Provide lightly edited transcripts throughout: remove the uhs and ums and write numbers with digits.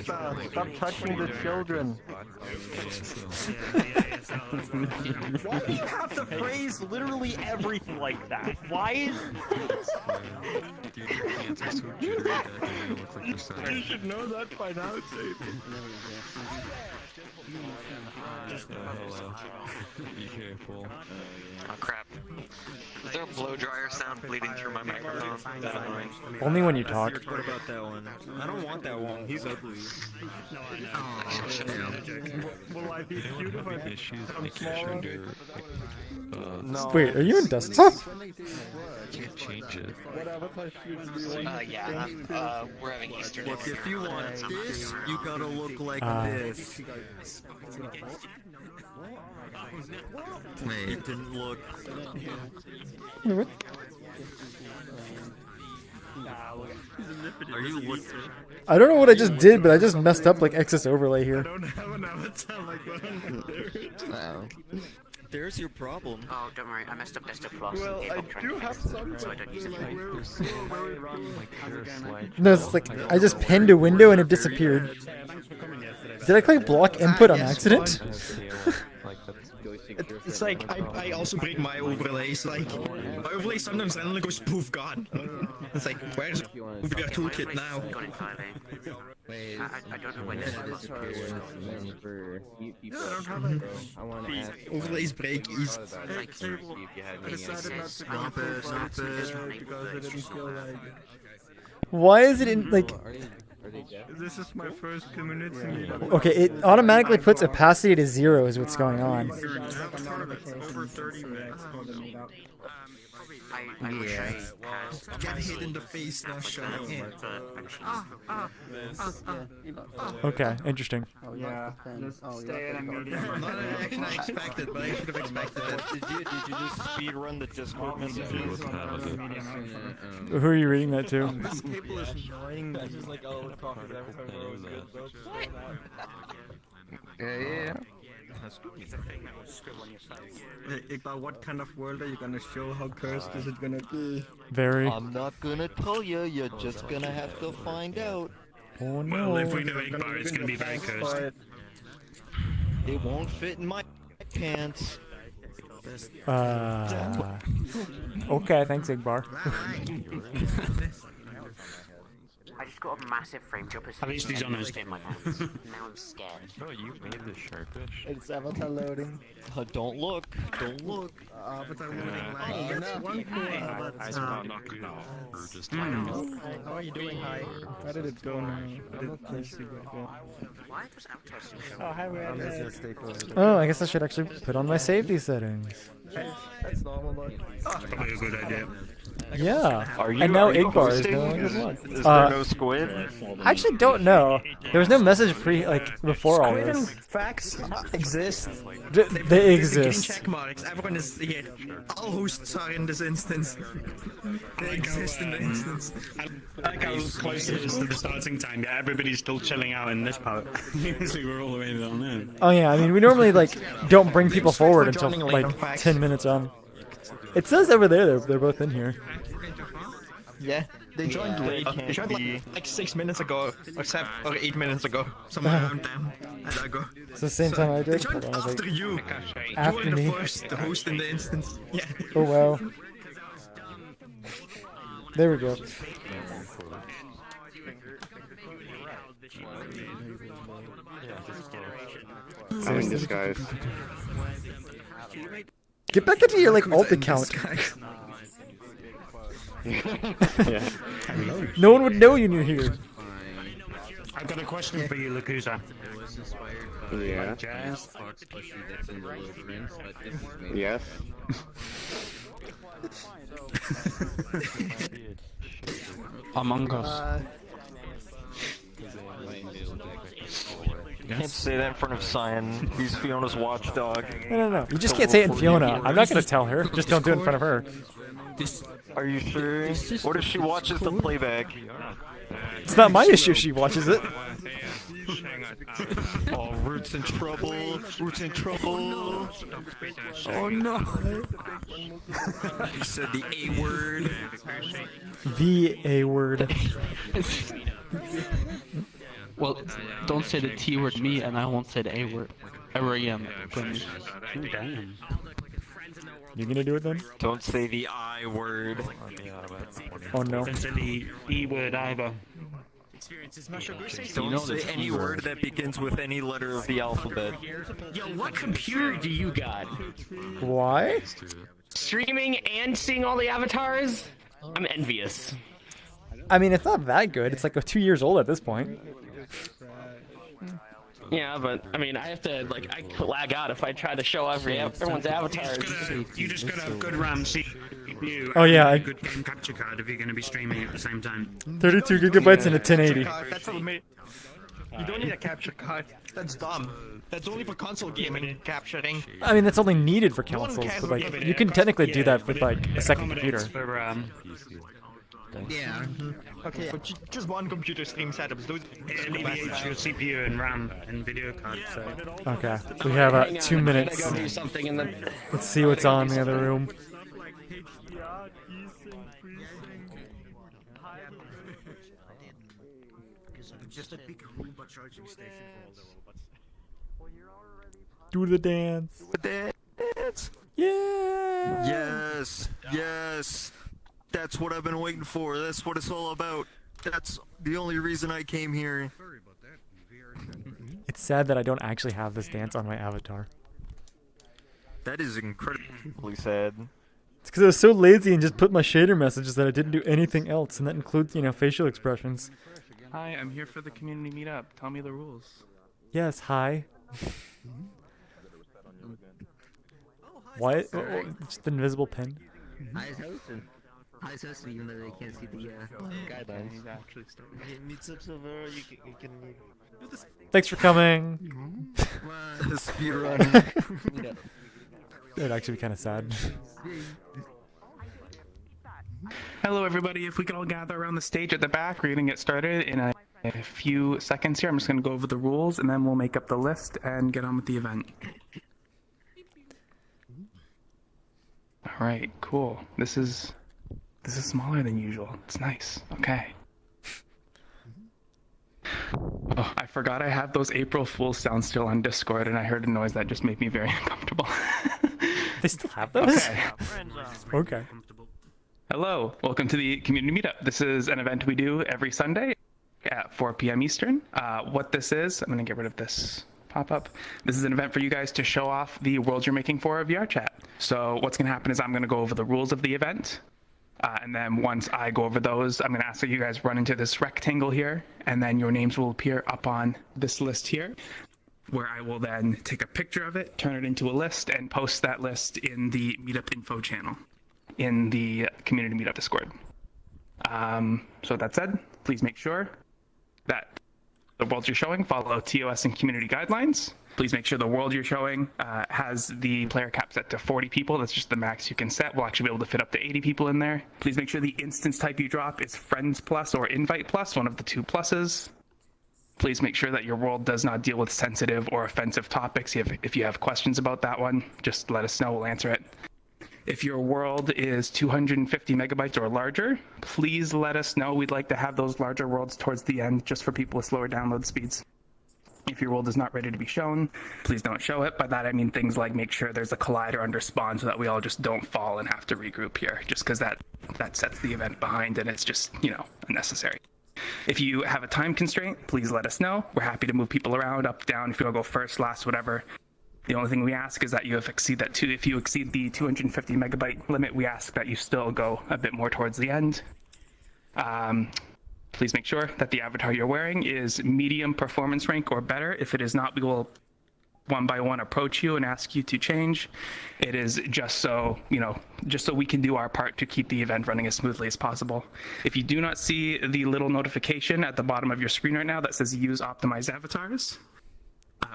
Stop touching the children. Why do you have to phrase literally everything like that? Why is... You should know that by now, Tate. Be careful. Oh crap. Is there a blow dryer sound bleeding through my microphone? That annoying. Only when you talk. What about that one? I don't want that one. He's ugly. Will I be cute if I become smaller? No. Wait, are you in desktop? Can't change it. What avatar should do you want? Yeah, we're having Easter. Look, if you want this, you gotta look like this. Wait, it didn't look. What? Are you looking? I don't know what I just did, but I just messed up like excess overlay I here. don't have an avatar like that. There's your problem. Oh, don't worry, I messed up Desktop Plus. Well, I do have some. So I don't use it. No, it's like I just pinned a window and it disappeared. Did I click block input on accident? It's like I also break my overlays. Like my overlay sometimes suddenly goes poof gone. It's like where's the VR toolkit now? Gone entirely. Wait, I don't know when this was. Yeah, I don't have it. Overlays break easy. Like, I decided not to go because I didn't feel like. Why is it in like? This is my first community meetup. Okay, it automatically puts opacity to 0 is what's going on. Over 30 minutes. I wish I had. Get hit in the face now, shut up. Okay, interesting. Yeah, just stay in a meeting. Not an action I expected, but I should have expected that. Did you just speed run the Discord messages? Who are you reading that to? This cable is annoying. That's just like, oh, coffee every time we're always good, bro. Yeah. Iqbal, what kind of world are you gonna show? How cursed is it gonna be? Very. I'm not gonna tell you, you're just gonna have to find out. Oh no. Well, if we know Iqbal, it's gonna be very cursed. It won't fit in my pants. Okay, thanks, Igbar. I just got a massive frame drop. At least he's honest. In my hands. Now I'm scared. No, you made this sharpish. It's avatar loading. Don't look, don't look. Avatar loading. That's one cool avatar. How are you doing? Hi. How did it go now? Why was Avatar so Oh, hi, man. Oh, I guess I should actually put on my safety settings. That's normal, though. That's probably a good idea. Yeah. Are you, And now are you Igbar is hosting? doing Is as well. there no squid? I actually don't know. There was no message before all Squid and this. facts exist. They exist. Check marks. Everyone is here. All hosts are in this instance. They exist in the instance. I like how close it is to the starting time, yeah, everybody's still chilling out in this part. Usually we're all the way down there. Oh yeah, I mean we normally don't bring people forward until joining late on like facts. 10 minutes on. It says over there they're both in here. Yeah, they joined late. They joined like 6 minutes ago, or 8 minutes ago, somewhere around them. And I go. It's the same time I They did. joined Hold on, I was after like, you. After You were me. the first host in the instance. Yeah. oh wow. There we go. I'm in disguise. Get back into your alt account. Yeah. No one would know you're here. I've got a question for you, Lakusa. Yeah. Jazz? Yes. Among Us. You can't say that in front of Cyan. He's Fiona's watchdog. No. You just can't say it in Fiona. I'm not gonna tell her. Just don't do it in front of her. Are you sure? What if she watches the playback? It's not my issue if she watches it. Oh, Root's in trouble. Root's in trouble. Oh no. He said the A word. The A word. Well, don't say the T word me, and I won't say the A word. R-A-M. Damn. You gonna do it then? Don't say the I word. Oh no. Don't say the E word either. Don't say any word that begins with any letter of the alphabet. Yo, what computer do you got? Why? Streaming and seeing all the avatars? I'm envious. I mean, it's not that good. It's like 2 years old at this point. Yeah, but I mean, I have to I could lag out if I try to show everyone's avatars. You just gotta have good RAM CPU. Oh, yeah, and a good game capture card if you're gonna be streaming at the same time. 32 gigabytes and a 1080. That's all me. You don't need a capture card. That's dumb. That's only for console gaming capturing. I mean, that's only needed for consoles, but like, you can technically do that with like a second computer. For, Yeah. Okay, but just one computer stream setups. Those it alleviates your CPU and RAM and video card. So. Okay, we have 2 minutes. I gotta go do something in the. Let's see what's on in the other room. Do the dance. Yeah. Yes, yes. That's what I've been waiting for. That's what it's all about. That's the only reason I came here. It's sad that I don't actually have this dance on my avatar. That is incredibly sad. It's because I was so lazy and just put my shader messages that I didn't do anything else, and that includes, facial expressions. Hi, I'm here for the community meetup. Tell me the rules. Yes, hi. Why? Oh, just the invisible pen. Hi, hosting. Hi, hosting, even though they can't see the guidelines. He's actually starting. Meetup server, you can Thanks for coming. Speedrun. That'd actually be kind of sad. Hello, everybody. If we could all gather around the stage at the back, we're going to get started in a few seconds here. I'm just going to go over the rules, and then we'll make up the list and get on with the event. All right, cool. This is smaller than usual. It's nice. Okay. Oh, I forgot I have those April Fool's sounds still on Discord, and I heard a noise that just made me very uncomfortable. They still have those? Okay. Okay. Hello, welcome to the community meetup. This is an event we do every Sunday at 4 p.m. Eastern. What this is, I'm going to get rid of this pop-up. This is an event for you guys to show off the worlds you're making for VRChat. So what's going to happen is I'm going to go over the rules of the event. And then once I go over those, I'm going to ask that you guys run into this rectangle here, and then your names will appear up on this list here, where I will then take a picture of it, turn it into a list, and post that list in the Meetup info channel in the community Meetup Discord. So that said, please make sure that the worlds you're showing follow TOS and community guidelines. Please make sure the world you're showing has the player cap set to 40 people. That's just the max you can set. We'll actually be able to fit up to 80 people in there. Please make sure the instance type you drop is Friends Plus or Invite Plus, one of the two pluses. Please make sure that your world does not deal with sensitive or offensive topics. If you have questions about that one, just let us know. We'll answer it. If your world is 250 megabytes or larger, please let us know. We'd like to have those larger worlds towards the end just for people with slower download speeds. If your world is not ready to be shown, please don't show it. By that I mean things like make sure there's a collider under spawn so that we all just don't fall and have to regroup here, just because that sets the event behind and it's just, unnecessary. If you have a time constraint, please let us know. We're happy to move people around, up, down, if you want to go first, last, whatever. The only thing we ask is that if you exceed the 250 megabyte limit, we ask that you still go a bit more towards the end. Please make sure that the avatar you're wearing is medium performance rank or better. If it is not, we will one by one approach you and ask you to change. It is just so we can do our part to keep the event running as smoothly as possible. If you do not see the little notification at the bottom of your screen right now that says use optimized avatars,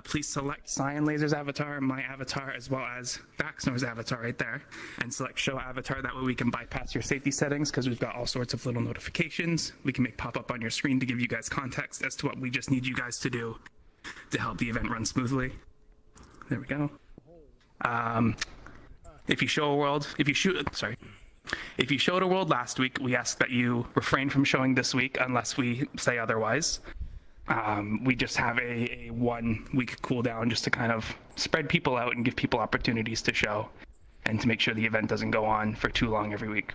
please select CyanLaser's avatar, my avatar, as well as Baxnor's avatar right there, and select show avatar. That way we can bypass your safety settings because we've got all sorts of little notifications we can make pop up on your screen to give you guys context as to what we just need you guys to do to help the event run smoothly. There we go. If you showed a world last week, we ask that you refrain from showing this week unless we say otherwise. We just have a 1 week cooldown just to kind of spread people out and give people opportunities to show and to make sure the event doesn't go on for too long every week.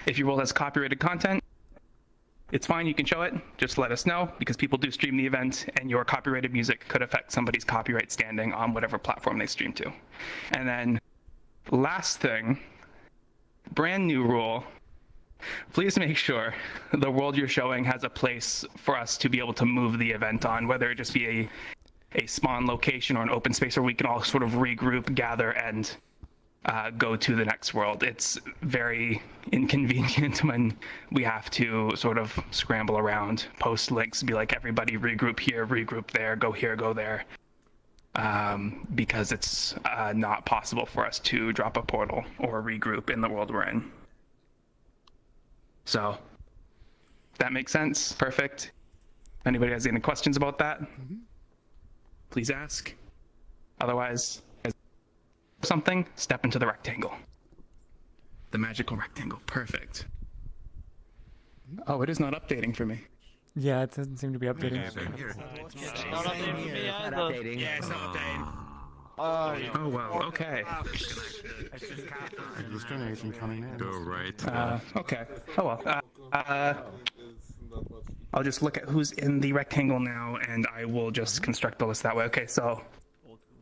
If your world has copyrighted content, it's fine, you can show it. Just let us know, because people do stream the event and your copyrighted music could affect somebody's copyright standing on whatever platform they stream to. And then last thing, brand new rule, please make sure the world you're showing has a place for us to be able to move the event on, whether it just be a spawn location or an open space where we can all sort of regroup, gather, and go to the next world. It's very inconvenient when we have to sort of scramble around, post links, be like, everybody regroup here, regroup there, go here, go there, because it's not possible for us to drop a portal or regroup in the world we're in. So, that makes sense. Perfect. If anybody has any questions about that, please ask. Otherwise, something, step into the rectangle. The magical rectangle. Perfect. Oh, it is not updating for me. Yeah, it doesn't seem to be updating. Yeah, it's not updating. Yeah, it's not updating. Oh wow. Okay. There's donation coming in. Go right. Okay. Oh well. I'll just look at who's in the rectangle now, and I will just construct the list that way. Okay. So.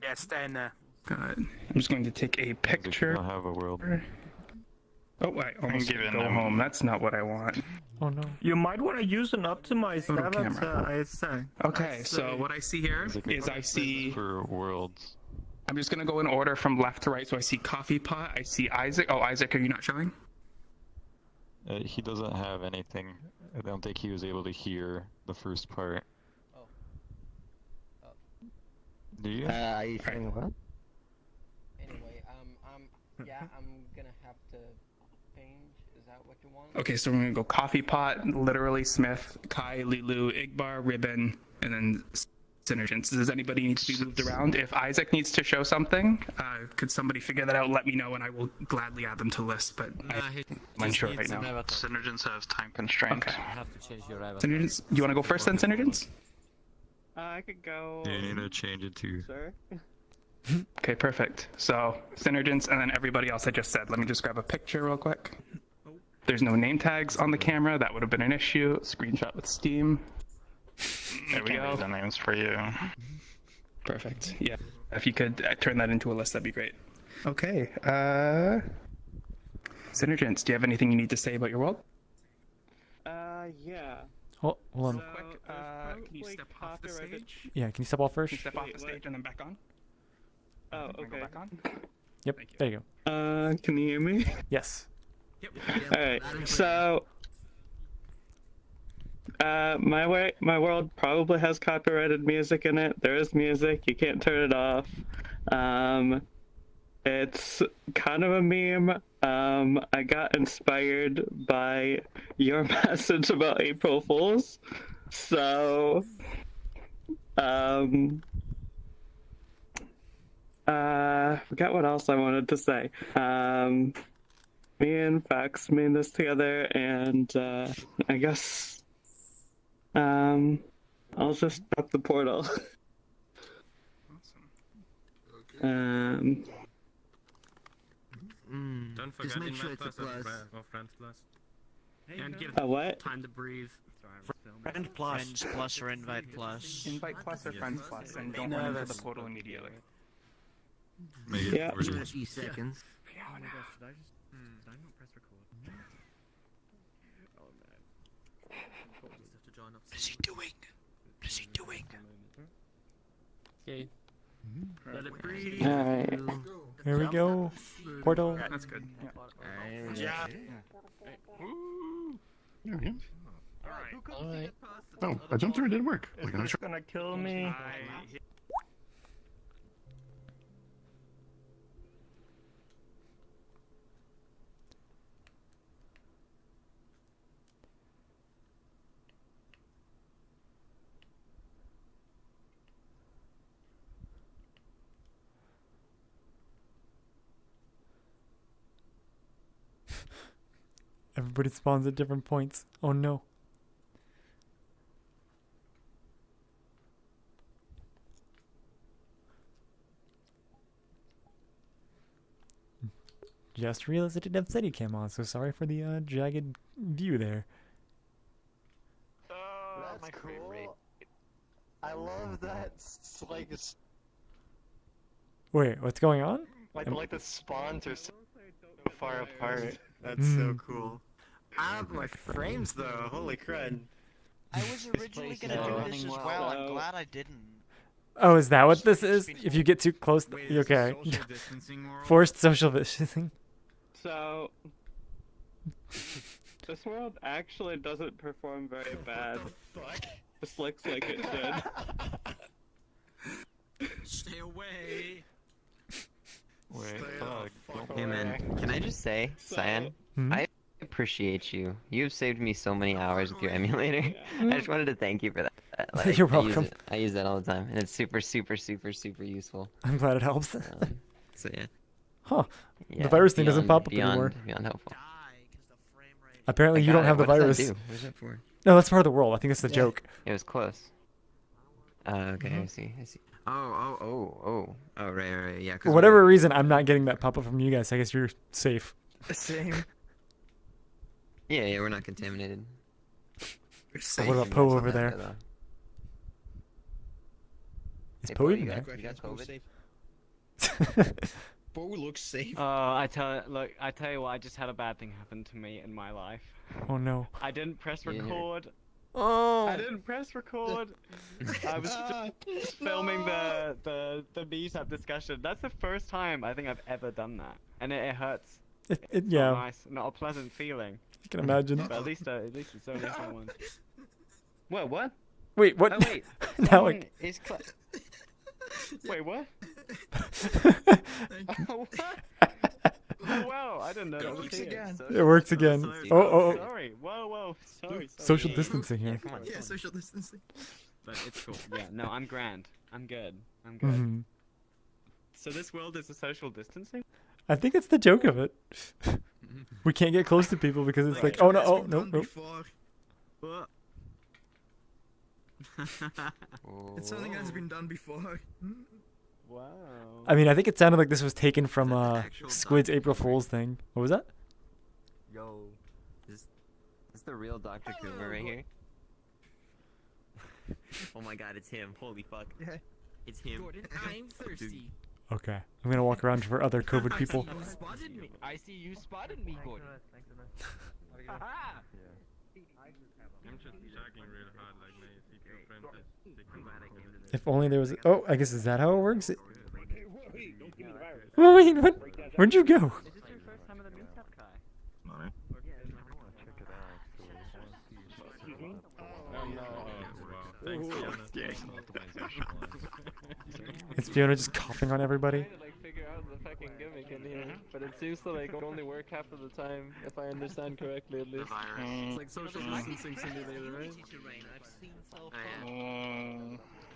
Yeah, stay in there. I'm just going to take a picture. I have a world. Oh, I almost go home. That's not what I want. Oh no. You might want to use an optimized Photo avatar, camera. I'd say. Okay, so what I see here is I see. For worlds. I'm just gonna go in order from left to right. So I see Coffee Pot. I see Isaac. Oh, Isaac, are you not showing? He doesn't have anything. I don't think he was able to hear the first part. Do you? Are you saying what? Anyway, yeah, I'm gonna have to change. Is that what you want? Okay, so we're gonna go Coffee Pot, literally Smith, Kai, Lilu, Igbar, Ribbon, and then Synergence. Does anybody need to be moved around? If Isaac needs to show something, could somebody figure that out? Let me know, and I will gladly add them to the list. But I'm unsure right now. Synergence has time constraints. Okay. I have to change your avatar. Synergence, you want to go first then, Synergence? I could go. You need to change it to. Sir? Okay, perfect. So Synergence, and then everybody else I just said. Let me just grab a picture real quick. There's no name tags on the camera. That would have been an issue. Screenshot with Steam. There we go. The names for you. Perfect. Yeah. If you could turn that into a list, that'd be great. Okay. Synergence, do you have anything you need to say about your world? Yeah. Oh, hold on. Quick, can you step off the stage? Yeah, can you step off first? Can you step off the stage and then back on? Oh, Go okay. back on? Yep, there you Can you hear me? go. Yes. Yep. Alright, so my world probably has copyrighted music in it. There is music, you can't turn it off. It's kind of a meme. I got inspired by your message about April Fools. So forgot what else I wanted to say. Me and Fax made this together, and I guess I'll just drop the portal. Don't forget Just make sure invite it's a plus plus. or friends plus. And give A what? time to breathe. Friend plus. Friends plus or invite plus. Invite plus or friends plus, and don't run into the portal immediately. Make it Yeah. Give it a few seconds. What is he doing? What is he doing? Okay. Let it breathe. Alright. Here we go. Portal. That's good. Yeah. Alright. Oh, I jumped through. It didn't work. Is this gonna kill me? Everybody spawns at different points. Oh no. Just realized I didn't have Steadicam on, so sorry for the jagged view there. That's cool. I love that. Like, Wait, what's going on? like the spawns are so far apart. That's so cool. Ah, my frames though. Holy crud. I was originally gonna do this as well. I'm glad I didn't. Oh, is that what this is? If you get too close, okay. Forced social distancing. So, this world actually doesn't perform very bad. This looks like it should. Stay away. Wait, Hey man, can I just say, Cyan, I appreciate you. You've saved me so many hours with your emulator. I just wanted to thank you for that. Like, You're welcome. I use that all the time, and it's super useful. I'm glad it helps. So yeah. Huh. Yeah, The virus thing doesn't pop up beyond, anymore. Beyond helpful. Apparently you don't have the virus. What does that do? What is that for? No, that's part of the world. I think it's the joke. It was close. Okay, I see. Oh, right, yeah. For whatever reason, I'm not getting that pop-up from you guys. I guess you're safe. Same. Yeah, we're not contaminated. But what about Poe over there? Is Poe even there? You got COVID? Bo looks safe. I tell you what, I just had a bad thing happen to me in my life. Oh no. I didn't press record. Oh. I didn't press record. I was just filming the Meetup discussion. That's the first time I think I've ever done that, and it hurts. Yeah. It's not nice, not a pleasant feeling. You can imagine. But at least it's only someone. What? Wait, what? Oh wait. Now like. Wait, what? Oh, what? Oh wow, I didn't know that was here. It works again. Oh. Sorry. Whoa. Sorry. Social distancing here. Come on. Yeah, social distancing. But it's cool. Yeah, no, I'm grand. I'm good. I'm good. So this world is a social distancing? I think it's the joke of it. We can't get close to people because it's like, oh no. It's something that has been done before. Wow. I mean, I think it sounded like this was taken from Squid's April Fool's thing. What was that? Yo, is this the real Dr. Cooper right here? Oh my god, it's him. Holy fuck. Yeah. It's him. Gordon, I'm thirsty. Okay, I'm gonna walk around for other COVID people. I see you spotted me, Gordon. Aha! I'm just chugging real hard like my CPU friend is. If only there was. Oh, I guess is that how it works? Wait, what? Where'd you go? Is this your first time at the Meetup, Kai? No. Thanks, Is Fiona just coughing on everybody? I'm trying to, like, figure out the fucking gimmick in here, but it seems to like only work half of the time, if I understand correctly at least. It's like social distancing simulator, right?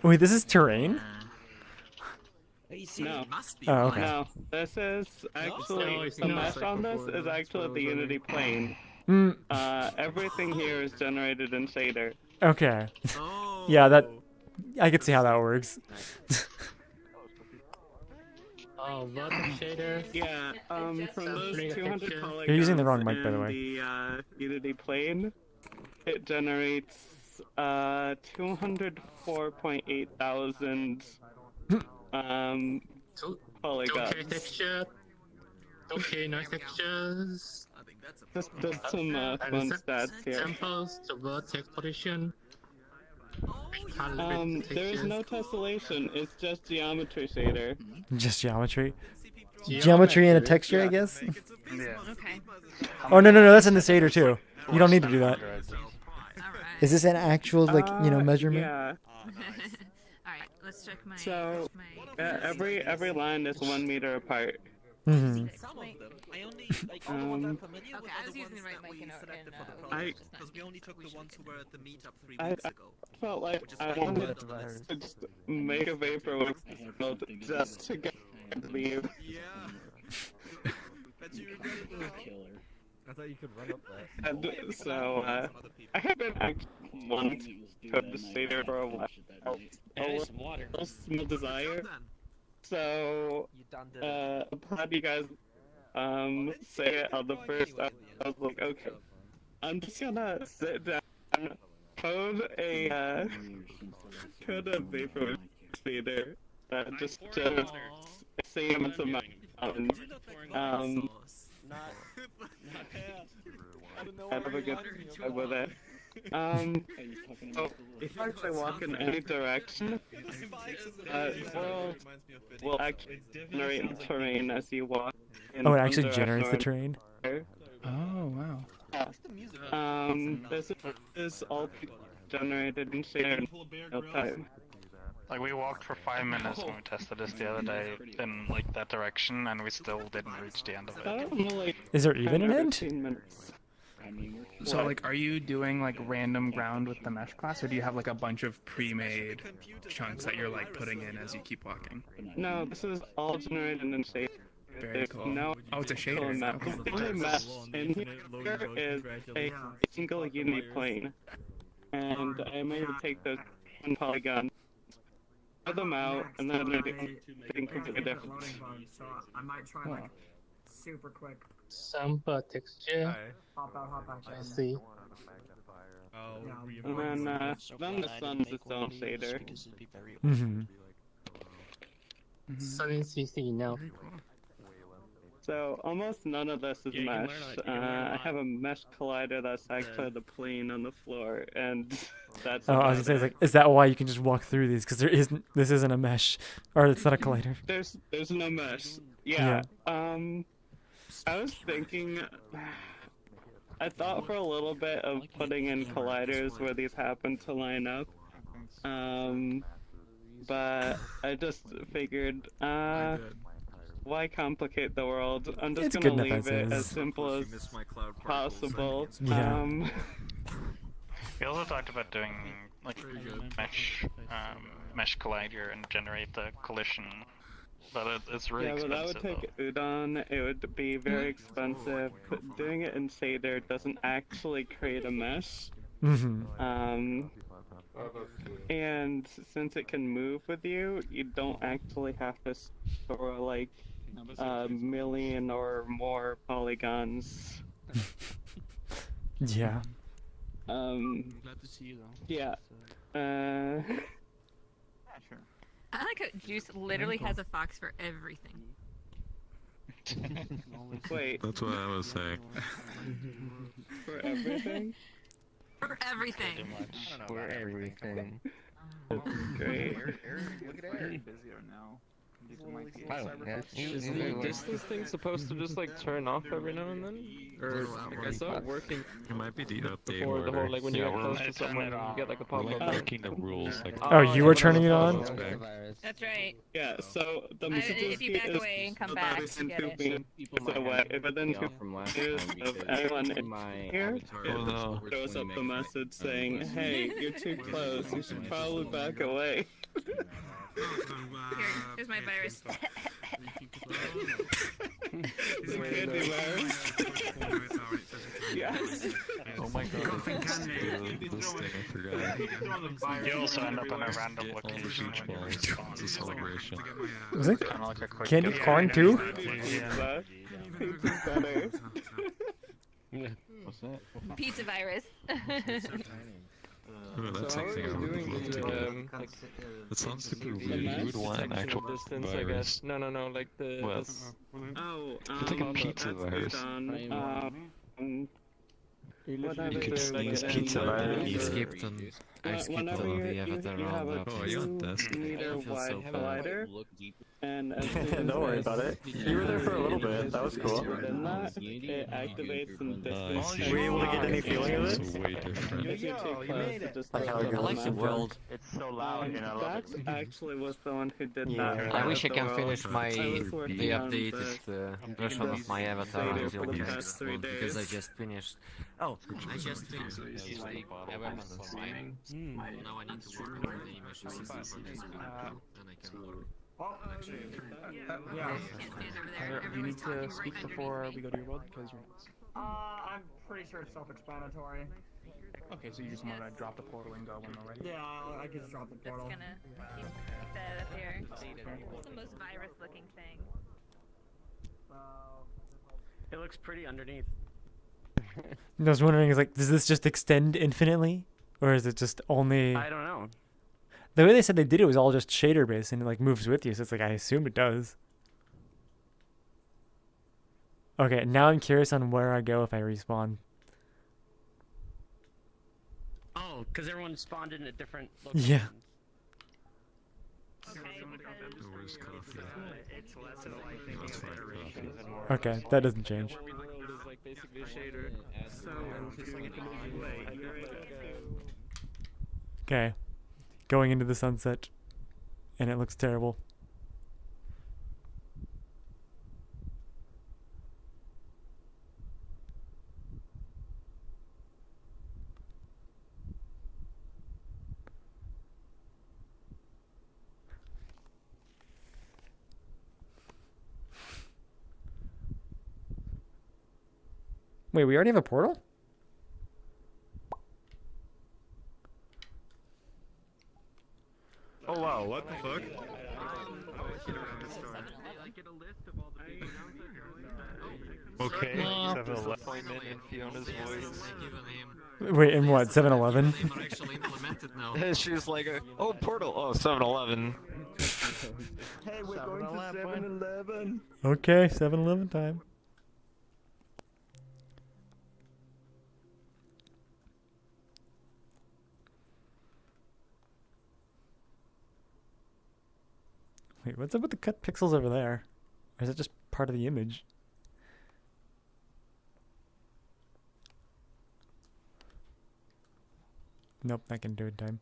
Wait, this is terrain? No. Oh, okay. No, this is actually the mesh on this is actually the Unity plane. Everything here is generated in shader. Okay. Yeah, that. I could see how that works. Oh, what shader? Yeah, from those 200 polygons. You're using the wrong mic, by the way. The Unity plane, it generates 204.8 thousand polygons. Okay, texture. Okay, nice textures. Just some fun stats here. Samples, the vertex position. There is no tessellation, it's just geometry shader. Just geometry? Geometry and a texture, I guess? Yeah. Okay. Oh, no, that's in the shader too. You don't need to do that. Is this an actual, like, measurement? Yeah. Alright, let's check my... So, every line is 1 meter apart. Mm-hmm. I only like all the ones I'm familiar with Okay, I was using the right mic in because we only took the ones who were at the meetup 3 I weeks ago. felt like I wanted to just make a vapor world just to get leave. Yeah. But you killer. I thought you could run up that. And so, I have been wanting to stay there for a while. Small desire. So, I'm glad you guys say it on the first. I was like, okay, I'm just gonna sit down, code a vapor speeder that just generates the same amount of I have a good time with it. So if I walk in any direction, will actually generate the terrain as you walk. Oh, it actually generates the terrain. Oh wow. This is all generated in shared real time. Like we walked for 5 minutes when we tested this the other day in like that direction, and we still didn't reach the end of it. Is there even an end? So like, are you doing like random ground with the mesh class, or do you have like a bunch of pre-made chunks that you're like putting in as you keep walking? No, this is all generated in shader. Very cool. No, oh, it's a shader. The only mesh in here is a single unity plane, and I'm able to take those one polygon, put them out, and then I do something completely different. So I might try like super quick. Some texture. Hop out. I see. And then the sun's its own shader. Sun is CC now. So almost none of this is mesh. I have a mesh collider that's actually the plane on the floor, and that's. Oh, I was gonna say, like, is that why you can just walk through these? Because this isn't a mesh, or it's not a collider. There's no mesh. Yeah. I was thinking. I thought for a little bit of putting in colliders where these happen to line up. But I just figured, why complicate the world? I'm just gonna leave it as simple as possible. Yeah. We also talked about doing like mesh collider and generate the collision, but it's really expensive. Yeah, but that would take udon. It would be very expensive. Doing it in shader doesn't actually create a mesh. And since it can move with you, you don't actually have to store like a million or more polygons. Yeah. Glad to see you though. Yeah. I like how Juice literally has a fox for everything. Wait. That's what I was saying. For everything? For everything. For everything. Great. Look at Eric. Busier now. Isn't this thing supposed to just like turn off every now and then? Or like, I saw it working. It might be the update Before the whole like when you get we're close to someone, you get like a pop-up. breaking the rules. Like, Oh, you were turning it on? That's right. Yeah, so the if you back away and come back, you get it. So what, within 2 years of anyone in here, it throws up the message saying, hey, you're too close, you should probably back away. Here's my virus. Is it candy virus? Yes. Oh my god. This thing, I forgot. You also end up in a random location. It's a celebration. Was it Kinda like a quick candy gift. corn too? What's that? Pizza virus. Oh, that's something I would love to get. That sounds super weird. You would want an actual distance, I virus. guess. No, like the. What? It's like a pizza virus. It's pizza virus. You skipped on. I skipped on the avatar round. Oh, you want this? Meter-wide collider, and as soon as Don't worry about it. You were there for a little bit. That was cool. Then that, it activates some distance. Were you able to get any feeling of it? It's way different. If you're too close, it just I like the world. It's so loud, you know. That actually was the one who did Yeah. that. I wish I can world. finish my I was working the on updated version of my avatar Shader until for the next past 3 month because I days. just finished. Oh, I just finished. Awareness of mine. Now I need to work on the animation system. Then I can work. Do you need to speak before we go to your world because you're next? I'm pretty sure it's self-explanatory. Okay, so you just want to drop the portal and go when we're ready? Yeah, I can just drop the portal. Just gonna keep that up here. What's the most virus-looking thing? It looks pretty underneath. I was wondering, is like, does this just extend infinitely, or is it just only? I don't know. The way they said they did it was all just shader based and it like moves with you, so it's like I assume it does. Okay, now I'm curious on where I go if I respawn. Oh, because everyone spawned in a different location. Yeah. Okay, that doesn't change. Okay, going into the sunset, and it looks terrible. Wait, we already have a portal? Oh wow, what the fuck? Okay, No. 7-Eleven appointment in Fiona's voice. Wait, in what, 7-Eleven? She was like, oh, portal, oh, 7-Eleven. Hey, we're going to 7-Eleven. Okay, 7-Eleven time. Wait, what's up with the cut pixels over there? Or is it just part of the image? Nope, I can do it in time.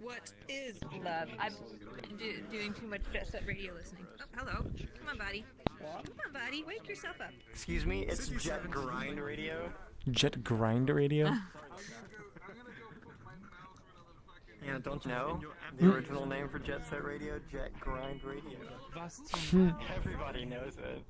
What is love? I'm doing too much Jet Set Radio listening. Oh, hello. Come on, buddy. Come on, buddy. Wake yourself up. Excuse me, it's Jet Grind Radio. Jet Grind Radio? Yeah, don't you know? The original name for Jet Set Radio, Jet Grind Radio. Everybody knows it.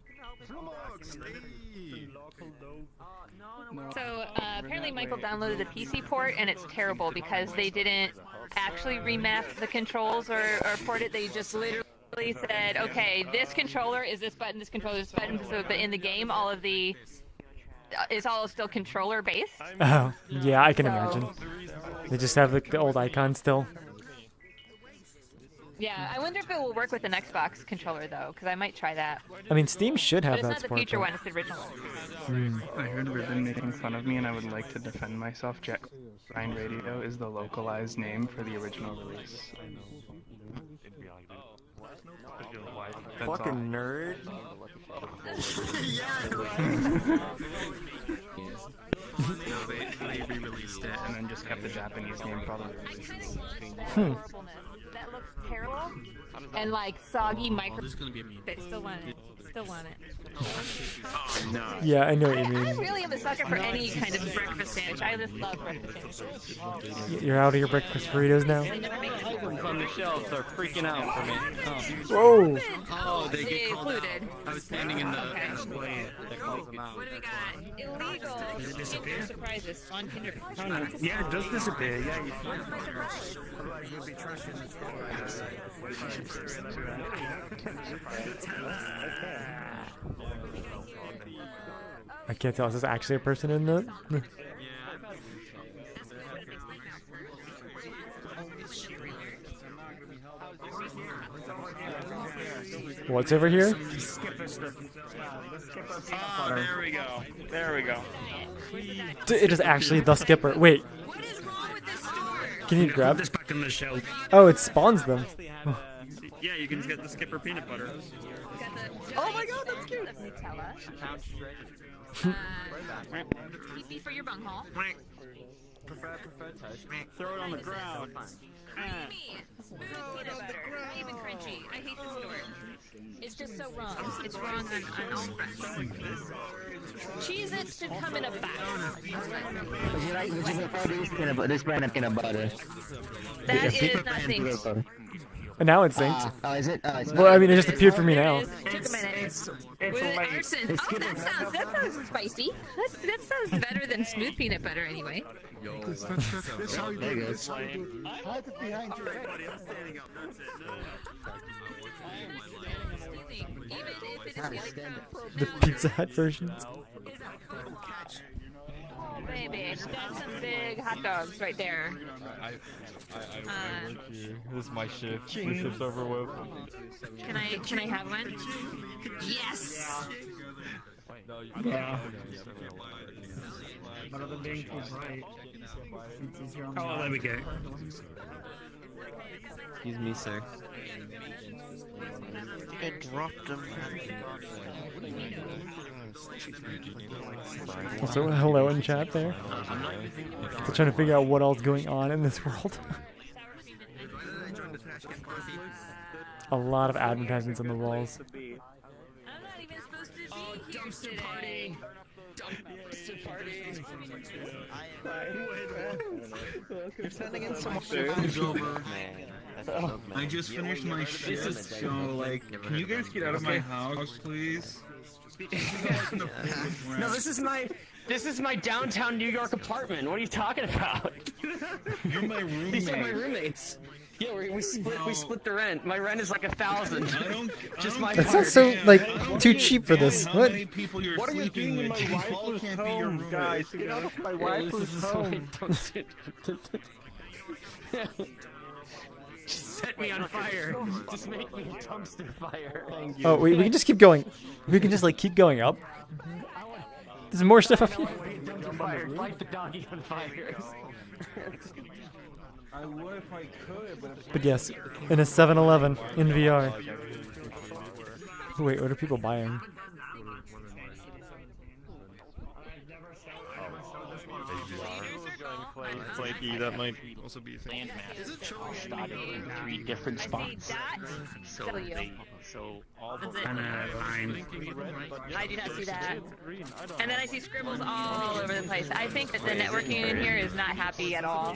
So apparently Michael downloaded the PC port and it's terrible because they didn't actually remap the controls or port it. They just literally said, okay, this controller is this button, this controller is this button. So but in the game, all of the it's all still controller based. Oh, yeah, I can imagine. They just have like the old icon still. Yeah, I wonder if it will work with an Xbox controller though, because I might try that. I mean, Steam should have But it's that not the support. future one; it's the original one. I heard Ribbon making fun of me, and I would like to defend myself. Jet Grind Radio is the localized name for the original release. That's Fucking all. nerd. No, they re-released it and then just kept the Japanese name for all the releases. That looks terrible. And like soggy micro. But still want it. Still want it. Yeah, I know what you I mean. really am a sucker for any kind of breakfast sandwich. I just love breakfast sandwiches. You're out of your breakfast burritos now? Items on the shelves are freaking out for me. Whoa! Oh, they They get called out. included. I was standing in the display that calls them out. What do we got? Illegal. Does it disappear? Kinder surprises on Kinder. Yeah, it does disappear. Yeah, you Where's my surprise? Otherwise, you'll be trashing the I can't tell. Is this actually a person in the? What's over here? Oh, there we go. There we go. It is actually the skipper. Wait. Can you grab this back on the shelf? Oh, it spawns them. Yeah, you can get the skipper peanut butter. Oh my god, that's cute. Nutella. PP for your bunghole. Throw it on the ground. Creamy, smooth peanut butter, not even crunchy. I hate this store. It's just so wrong. It's wrong on all fronts. Cheez-Its should come in a box. Would you like this brand of peanut butter? That is not synced. And now it's synced. Oh, is it? Oh, it's Well, I mean, it just appeared for me now. To took a minute. It's With late. arson. It's Oh, that sounds spicy. That sounds better than smooth peanut butter anyway. That's how you There do you it. go. Hide it behind your head. The Pizza Hut versions. Baby, that's some big hot dogs right there. I work here. This is my shift. The shift's over with. Can I have one? Yes. Yeah. But other than being too bright, it's easier on the Oh, there we go. Excuse me, sir. I dropped him. Also, hello in chat there. Still trying to figure out what all's going on in this world. A lot of advertisements on the walls. Dumpster party. Dumpster party. You're sending in so much over. I just finished my shift, so like, can you guys get out of my house, please? No, this is my downtown New York apartment. What are you talking about? You're my roommate. These are my roommates. Yeah, we split the rent. My rent is like 1,000. Just my. That sounds so like too cheap for this. What? What are you doing in my wife's home, guys? Get out of my wife's home. Just set me on fire. Just make me a dumpster fire. Oh, we can just keep going. We can just like keep going up. There's more stuff up here. Dumpster fire. Light the doggy on fire. I would if I could, But yes, in a 7-Eleven in VR. Wait, what are people buying? Flaky, that might also be a thing. In 3 different spots. So all the I do not see that. And then I see scribbles all over the place. I think that the networking in here is not happy at all.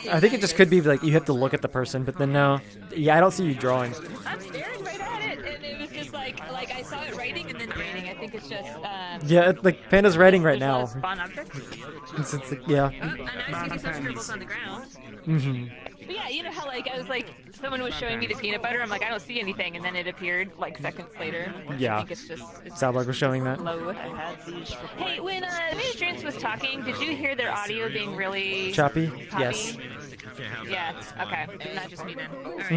I think it just could be like you have to look at the person, but then no. Yeah, I don't see you drawing. I'm staring right at it, and it was just like I saw it writing and then writing. I think it's just. Yeah, like Panda's writing right there's a lot now. of spawn objects. It's like, yeah. And I see some scribbles on the ground. Mhm. But yeah, you know how like I was like someone was showing me the peanut butter. I'm like I don't see anything, and then it appeared like seconds later. Yeah. I think it's just. Soundbug was showing that. Slow. Hey, when Streams was talking, did you hear their audio being really Choppy? Yes. Yeah. Okay. Not just me then. All right.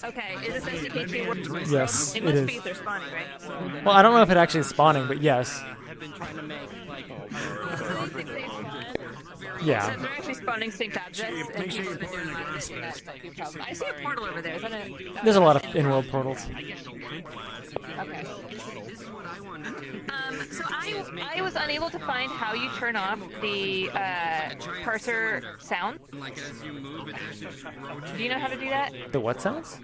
Okay. Is this SDK2 working? Yes, It it must is. be if they're spawning, right? Well, I don't know if it actually is spawning, but yes. I've been trying to make like. Yeah. So they're actually spawning synced objects, and people have been doing a lot of it, and that might be a problem. I see a portal over there. Is that a? There's a lot of in-world portals. Okay. So I was unable to find how you turn off the parser sound. Do you know how to do that? The what sounds?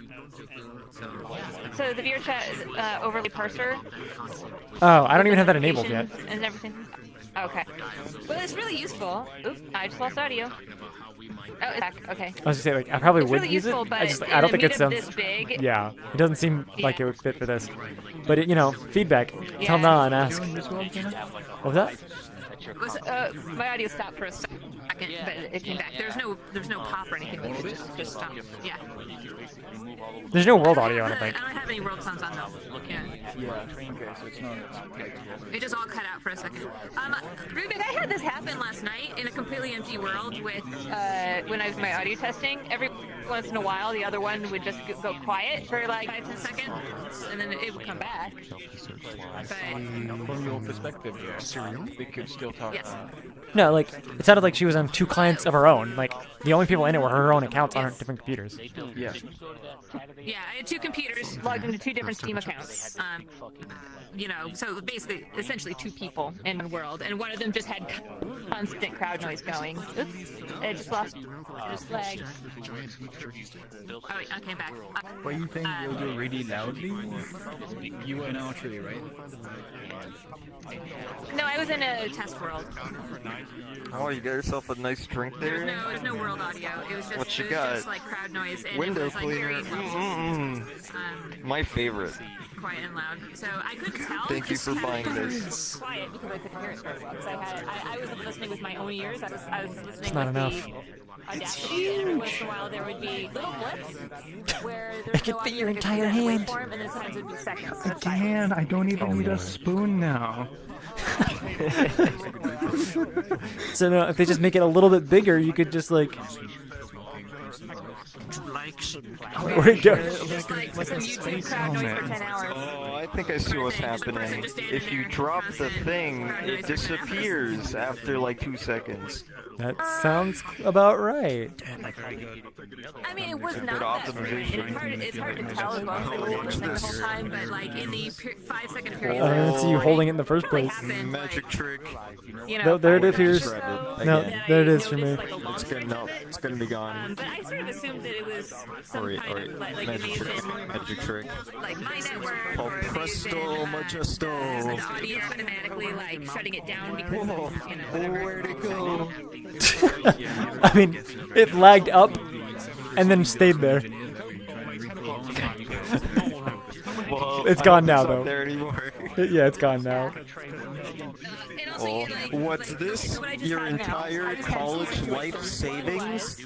So the VRChat overlay parser. Oh, I don't even have that enabled yet. And everything. Okay. Well, it's really useful. Oops, I just lost audio. Oh, it's back. Okay. I was just saying, like, I probably It's would really use useful, it. but I just, in I don't a think it meetup sounds. this big- Yeah, it doesn't seem like it would fit for this. But it, you know, feedback. Tell Nah and ask. What was that? My audio stopped for a second, but it came back. There's no pop or anything. Like it just stopped. Yeah. There's no world audio, I don't think. I don't have any world sounds on though. Yeah. It just all cut out for a second. Rubik, I had this happen last night in a completely empty world with when I was my audio testing. Every once in a while, the other one would just go quiet for like 5-10 seconds, and then it would come back. From your perspective, they could still talk. Yes. No, like, it sounded like she was on 2 clients of her own. Like, the only people in it were her own accounts on her different computers. Yeah. Yeah, I had 2 computers logged into 2 different Steam accounts. You know, so basically, essentially 2 people in one world, and one of them just had constant crowd noise going. Oops, I just lagged. Oh, I came back. Were you playing Yoga really loudly? You were in Archery, right? No, I was in a test world. Oh, you got yourself a nice drink there? There's no world audio. It was just, What you it was got? just like crowd noise and Window it was like cleaner. very My favorite. quiet and loud. So I couldn't tell. Thank you for buying It this. was quiet because I couldn't hear it very well. Because I wasn't listening with my own ears. I was listening It's not with enough. the Audacity, and every once in a while there would be little blips where I there's could no fit audio, your you could see entire that hand. waveform, and then sometimes it would be seconds. So it's Again, I don't even need a spoon now. So no, if they just make it a little bit bigger, you could just like. Where'd it go? Oh, I think I see what's happening. If you drop the thing, it disappears after like 2 seconds. That sounds about right. I mean, it was Good not that optimization. great. It's hard to tell as well as I was listening the whole time, but like in the 5-second period. I didn't see you holding it in the first place. Magic trick. You know, No, there it appears. Grab it No, again. there it is for me. It's gonna no, it's gonna be gone. But I sort of assumed that it was some Alright, kind of like magic trick. amazing, Magic trick. like my network Oh, or presto, majesto. the audience automatically like shutting it down because you know Where'd it go? I mean, it lagged up and then stayed there. Well, It's gone now, it's not though. there anymore. Yeah, it's gone now. Oh, what's this? Your entire college life savings?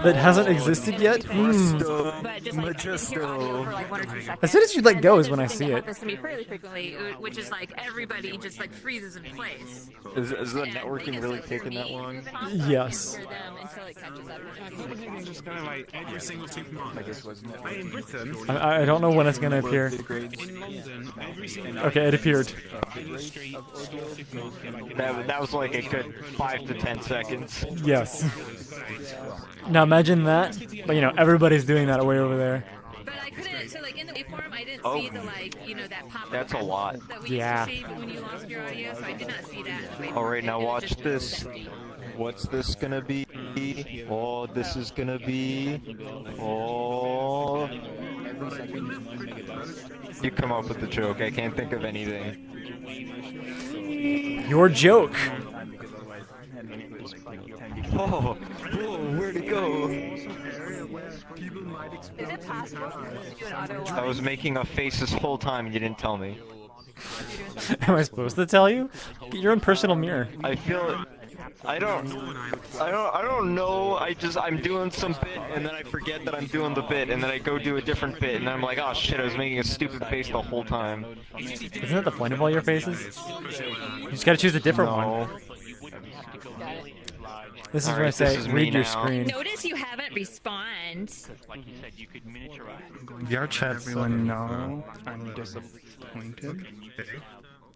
That hasn't existed yet? Presto, but just like majesto. for like 1 or 2 seconds. As soon as you let go is when I Thing see that it. happens to me fairly frequently, which is like everybody just like freezes in place. Is the networking really taking that long? Yes. For them until it catches up. I'm just gonna like every single supermarket. In Britain, I don't know when it's gonna appear. in London, every single Okay, it appeared. in the street, That was like a good 5 to 10 seconds. Yes. Now imagine that, but you know, everybody's doing that way over there. But I couldn't. So like in the waveform, I didn't Oh. see the like that pop. That's a lot. That we Yeah. used to see when you lost your audio, so I did not see that. Alright, now watch this. What's this gonna be? Oh, this is gonna be. Oh. You come up with the joke. I can't think of anything. Your joke. Oh, where'd it go? Is it possible to do an auto I was making a face this whole time and you didn't tell me. Am I supposed to tell you? Get your own personal mirror. I feel I don't know. I'm doing some bit and then I forget that I'm doing the bit and then I go do a different bit and then I'm like, oh shit, I was making a stupid face the whole time. Isn't that the point of all your faces? You just gotta choose a different one. This is where I Alright, say, this is me read your now. screen. Notice you haven't respawned. VRChat, everyone know I'm disappointed.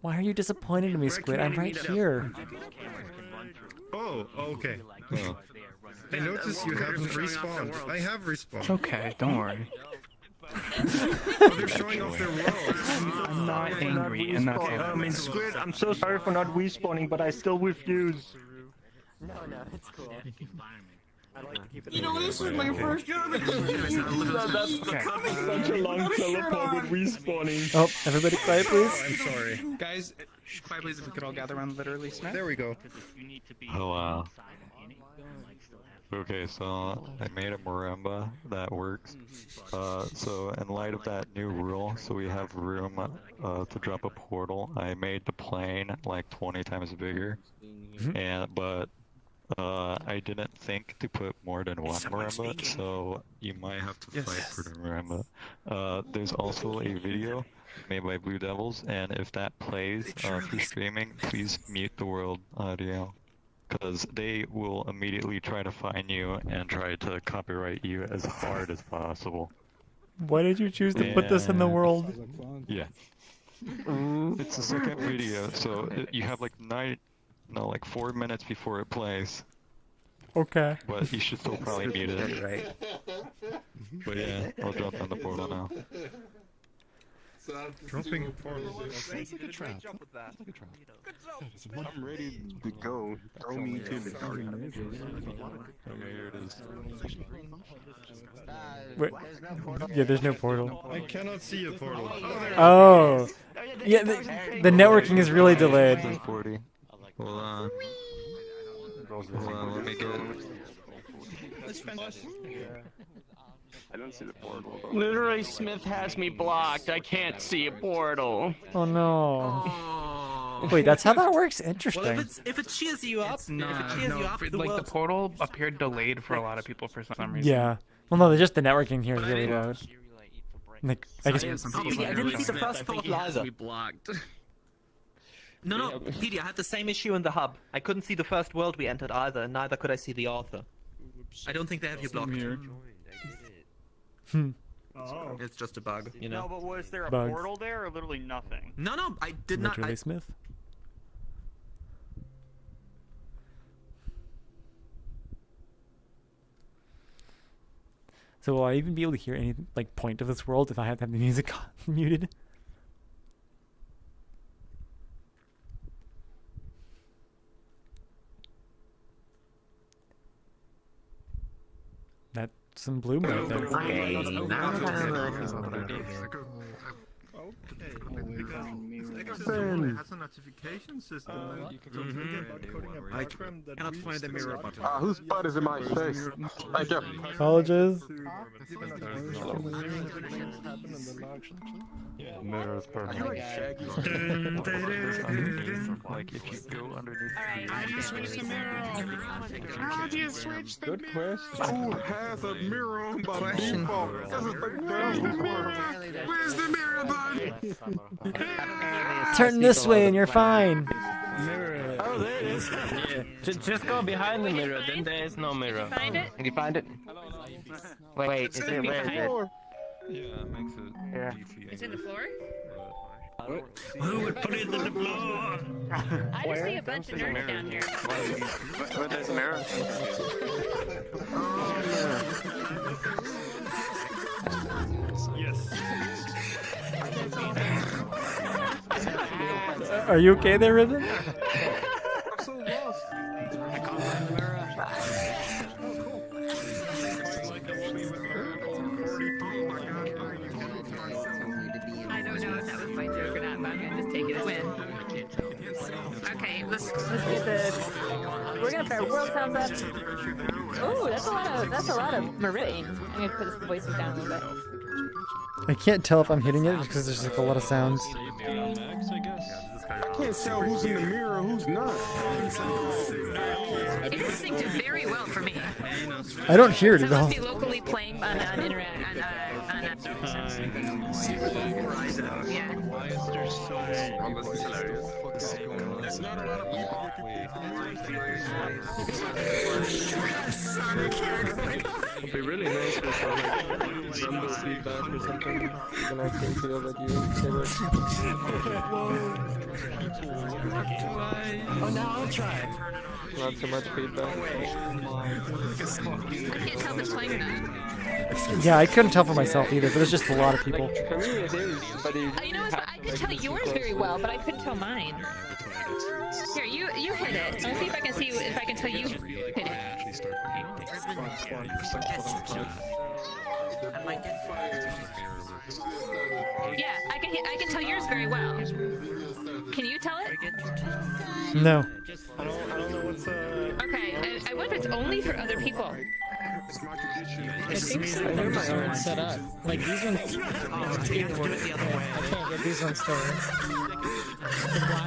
Why are you disappointed in me, Squid? I'm right here. Oh, okay. I noticed you haven't respawned. I have respawned. It's okay, don't worry. Oh, they're showing off their world. I'm not angry in that game. I mean, Squid, I'm so sorry for not respawning, but I still refuse. No, it's cool. You know, this is my first job at That's such a long teleport with respawning. Oh, everybody quiet, please. I'm sorry. Guys, quiet please if we could all gather around literally snap. There we go. Oh wow. Okay, so I made a marimba that works. So in light of that new rule, so we have room to drop a portal. I made the plane like 20 times bigger, but I didn't think to put more than one marimba, so you might have to fight for the marimba. There's also a video made by Blue Devils, and if that plays through streaming, please mute the world audio. Because they will immediately try to find you and try to copyright you as hard as possible. Why did you choose to put this in the world? Yeah. It's the second video, so you have like 4 minutes before it plays. Okay. But you should still probably mute it. Right. But yeah, I'll drop on the portal now. Dropping portal. It's like a trap. I'm ready to go. Throw me to the dark. Okay, here it is. Wait. Yeah, there's no portal. I cannot see a portal. Oh. Yeah, the networking is really delayed. 40. Hold on. Hold on, let me get it. I don't see the portal. Literally, Smith has me blocked. I can't see a portal. Oh no. Wait, that's how that works? Interesting. Well, if it cheers you up, The portal appeared delayed for a lot of people for some reason. Yeah. Well, no, just the networking here is really loud. Like, I guess. I didn't see the first portal either. We blocked. No, Petey, I had the same issue in the hub. I couldn't see the first world we entered either, neither could I see the author. I don't think they have you blocked. It's just a bug, you know. No, but was there a Bugs. portal there or literally nothing? No, I did not. Literally, Smith. So will I even be able to hear any like point of this world if I have to have the music muted? That's some bloom right there. It has a notification system. I cannot find the mirror button. Whose butt is in my face? Thank you. Apologies. Yeah, mirror is perfect. Like if you go underneath. How do you switch the mirror? How do you switch the mirror? Who has a mirror on by default? Where's the mirror button? Turn this way and you're fine. Mirror. Oh, there it is. Yeah. Just go behind the mirror, then there is no mirror. Find it? Can you find it? Wait, is it where is it? Yeah, it makes it beefy. It's in the floor? Who would put it in the floor? I just see a bunch of nerds down here. Where there's a mirror? Yes. Are you okay there, Ribbon? I'm so lost. I can't find the mirror. I don't know if that was my joke or not, but I'm gonna just take it as a win. Okay, let's get the. We're gonna put our world sounds up. Ooh, that's a lot of marine. I'm gonna put the voices down a little bit. I can't tell if I'm hitting it because there's like a lot of sounds. I can't tell who's in the mirror, who's not. It is synced very well for me. I don't hear it So at it all. must be locally playing on yeah. Why is there so this is hilarious. There's not a lot of It'd be really nice if like rumble feedback or something. Then I can feel that you did it. Oh, now I'll try. Not so much feedback. I can't tell if it's playing or not. Yeah, I couldn't tell for myself either, but there's just a lot of people. For me it is, but You know, I could tell yours very well, but I couldn't tell mine. Here, you hit it. Let's see if I can tell you hit it. Yeah, I can tell yours very well. Can you tell it? No. I don't know what's Okay, I wonder if it's only for other people. I think so. I have my own set up. Like these ones. I can't get these ones to work.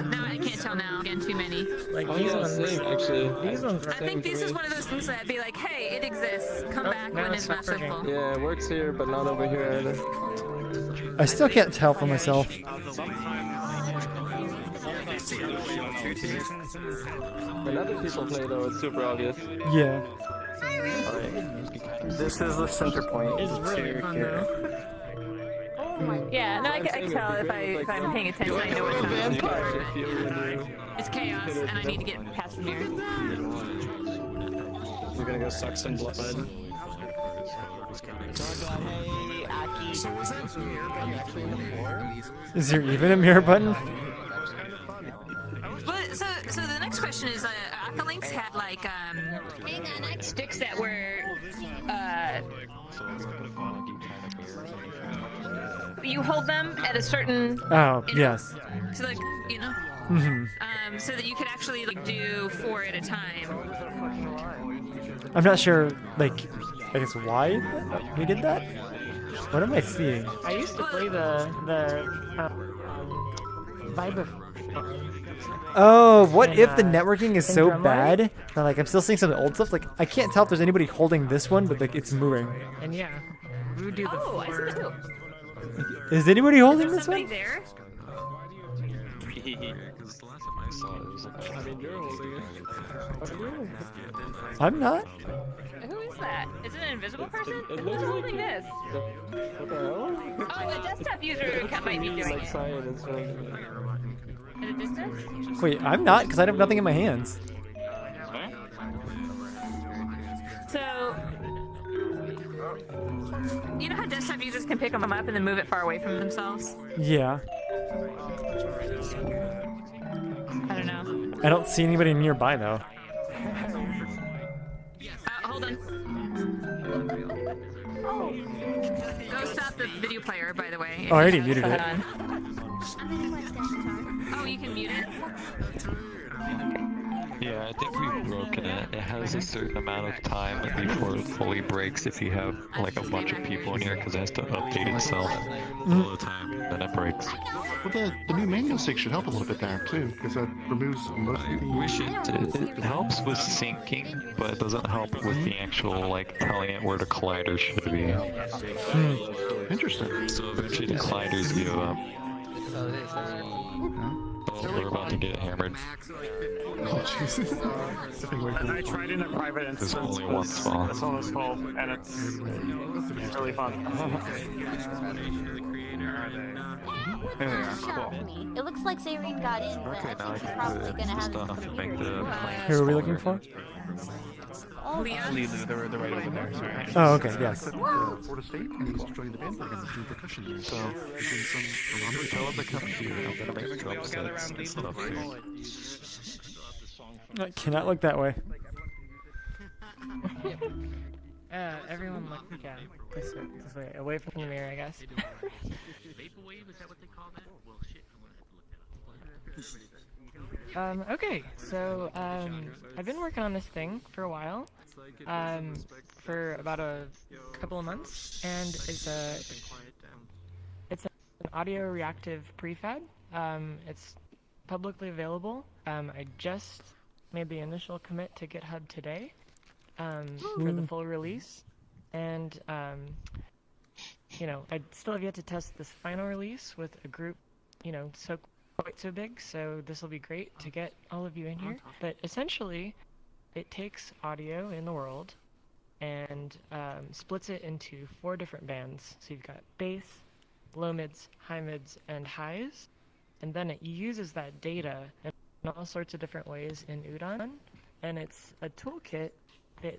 No, I can't tell now. Again, too many. Like these ones. Same, actually. These ones. I think this is one of those things that'd be like, hey, it exists. Come back when it's not so full. Yeah, it works here, but not over here either. I still can't tell for myself. When other people play though, it's super obvious. Yeah. This is the center point. It's really fun though. Yeah, no, I can tell if I'm paying attention. I know what's happening. It's chaos, and I need to get past the mirror. You're gonna go suck some blood. Hey, So was that mirror button actually in the floor? Is there even a mirror button? But so the next question is, Aqualinks had like sticks that were you hold them at a certain Oh, yes. so like you know so that you could actually like do 4 at a time. I'm not sure, like, I guess why we did that? What am I seeing? I used to play the Vibe of. Oh, what if the networking is so bad that, like, I'm still seeing some old stuff? Like, I can't tell if there's anybody holding this one, but, like, it's moving. And yeah, we would do the Oh, I see that too. Is anybody holding this Somebody one? there? I'm not. Who is that? Is it an invisible person? It Who's looks like holding this? What the hell? Oh, a desktop user might be doing Like it. science, right? At a distance? Wait, I'm not, because I have nothing in my hands. So, you know how desktop users can pick them up and then move it far away from themselves? Yeah. I don't know. I don't see anybody nearby, though. Hold on. Go stop the video player, by the way. Oh, I already muted it. Oh, you can mute it? Yeah, I think we've broken it. It has a certain amount of time before it fully breaks if you have like a bunch of people in here because it has to update itself all the time, then it breaks. Well, the new manual stick should help a little bit there too, because that removes most of the... I wish it helps with syncing, but it doesn't help with the actual like telling it where the collider should be. Interesting. So eventually the colliders give up. Oh, we're about to get hammered. Oh, Jesus. I tried in a private instance. There's only one spawn. This one was full, and it's really fun. There they are. Cool. It looks like Zarin got in, but Okay, now I I think he's can probably do gonna have his stuff and make computer. the... Who are we looking for? Leon? They're right over there, sorry. Oh, okay, yes. Florida State, and he's joining the band program and doing percussion there. So he's doing some around the Tell them to come here. I'm gonna make drum sets and stuff here. I cannot look that way. Everyone look, yeah, this way, away from the mirror, I guess. Okay, so, I've been working on this thing for a while, for about a couple of months, and it's an audio reactive prefab. It's publicly available. I just made the initial commit to GitHub today, for the full release, and, you know, I still have yet to test this final release with a group, you know, quite so big, so this will be great to get all of you in here. But essentially, it takes audio in the world and splits it into 4 different bands. So you've got bass, low mids, high mids, and highs, and then it uses that data in all sorts of different ways in Udon, and it's a toolkit that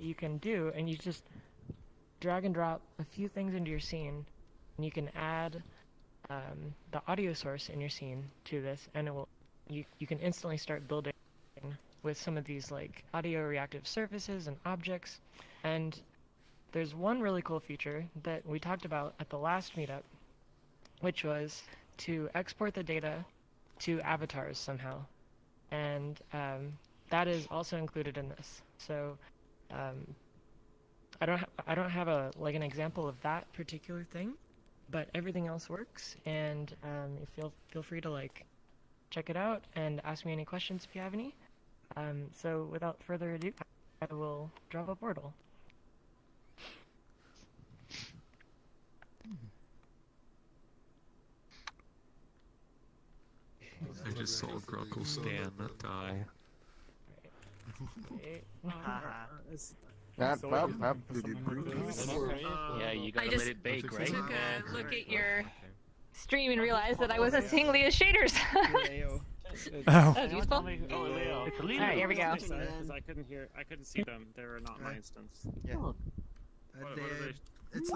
you can do, and you just drag and drop a few things into your scene, and you can add the audio source in your scene to this, and it will you can instantly start building with some of these like audio reactive surfaces and objects. And there's one really cool feature that we talked about at the last meetup, which was to export the data to avatars somehow, and that is also included in this. So I don't have an example of that particular thing, but everything else works, and feel free to like check it out and ask me any questions if you have any. So without further ado, I will drop a portal. I just saw Grunkle Stan die. Yeah, you I gotta just let it bake, right? took a look at your stream and realized that I wasn't seeing Leah's shaders. Oh. That was useful. Oh, Leo. It's Leo. Alright, here we go. Because I couldn't see them. They were not my instance. Yeah. What are they? It's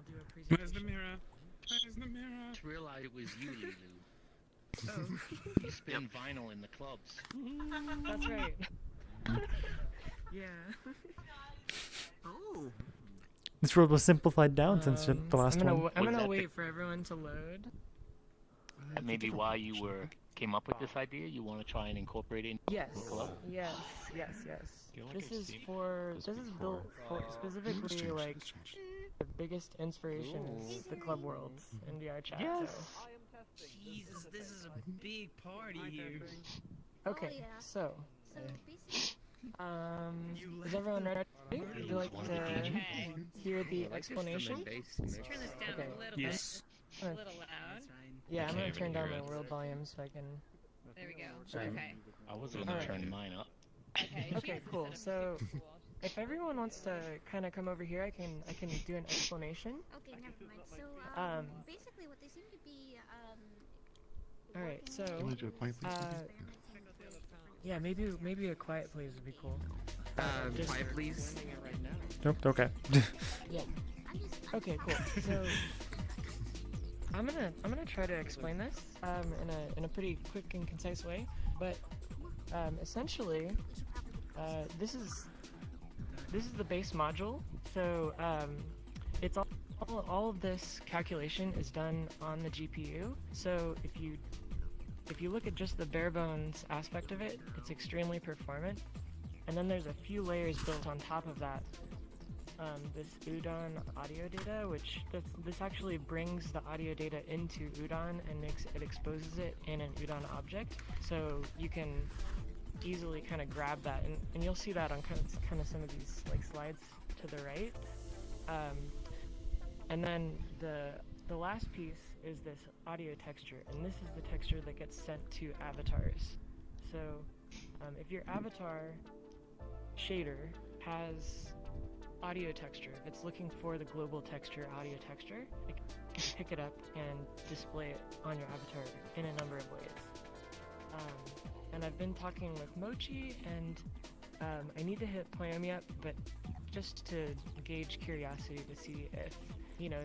do a presentation. Where's the mirror? Where's the mirror? Just realized it was you, Lulu. You spin vinyl in the clubs. That's right. Yeah. Oh. This world was simplified down since the last one. I'm gonna wait for everyone to load. And maybe why you came up with this idea, you want to try and incorporate it in Yes. the club? Yes. This is built for specifically like the biggest inspiration is the club world's in VRChat. Yes. So. Jesus, this is a big party here. Okay, so. Is everyone ready? Would you like to hear the explanation? Turn this down a little bit. A little loud. Yeah, I'm gonna turn down my world volume so I can. There we go. Okay. I was gonna turn mine up. Okay, cool. So, if everyone wants to kind of come over here, I can do an explanation. Okay, never mind. So, basically what they seem to be, All right, so. You want to do a quiet please? Yeah, maybe a quiet please would be cool. Quiet please. Nope. Okay. Yeah. Okay, cool. So. I'm gonna try to explain this in a pretty quick and concise way, but essentially this is the base module. So it's all of this calculation is done on the GPU. So if you look at just the bare bones aspect of it, it's extremely performant, and then there's a few layers built on top of that. This Udon audio data, which this actually brings the audio data into Udon and exposes it in an Udon object, so you can easily kind of grab that, and you'll see that on kind of some of these like slides to the right. And then the last piece is this audio texture, and this is the texture that gets sent to avatars. So if your avatar shader has audio texture, if it's looking for the global texture audio texture, it can pick it up and display it on your avatar in a number of ways. And I've been talking with Mochi, and I need to hit Play Me Up, but just to gauge curiosity to see if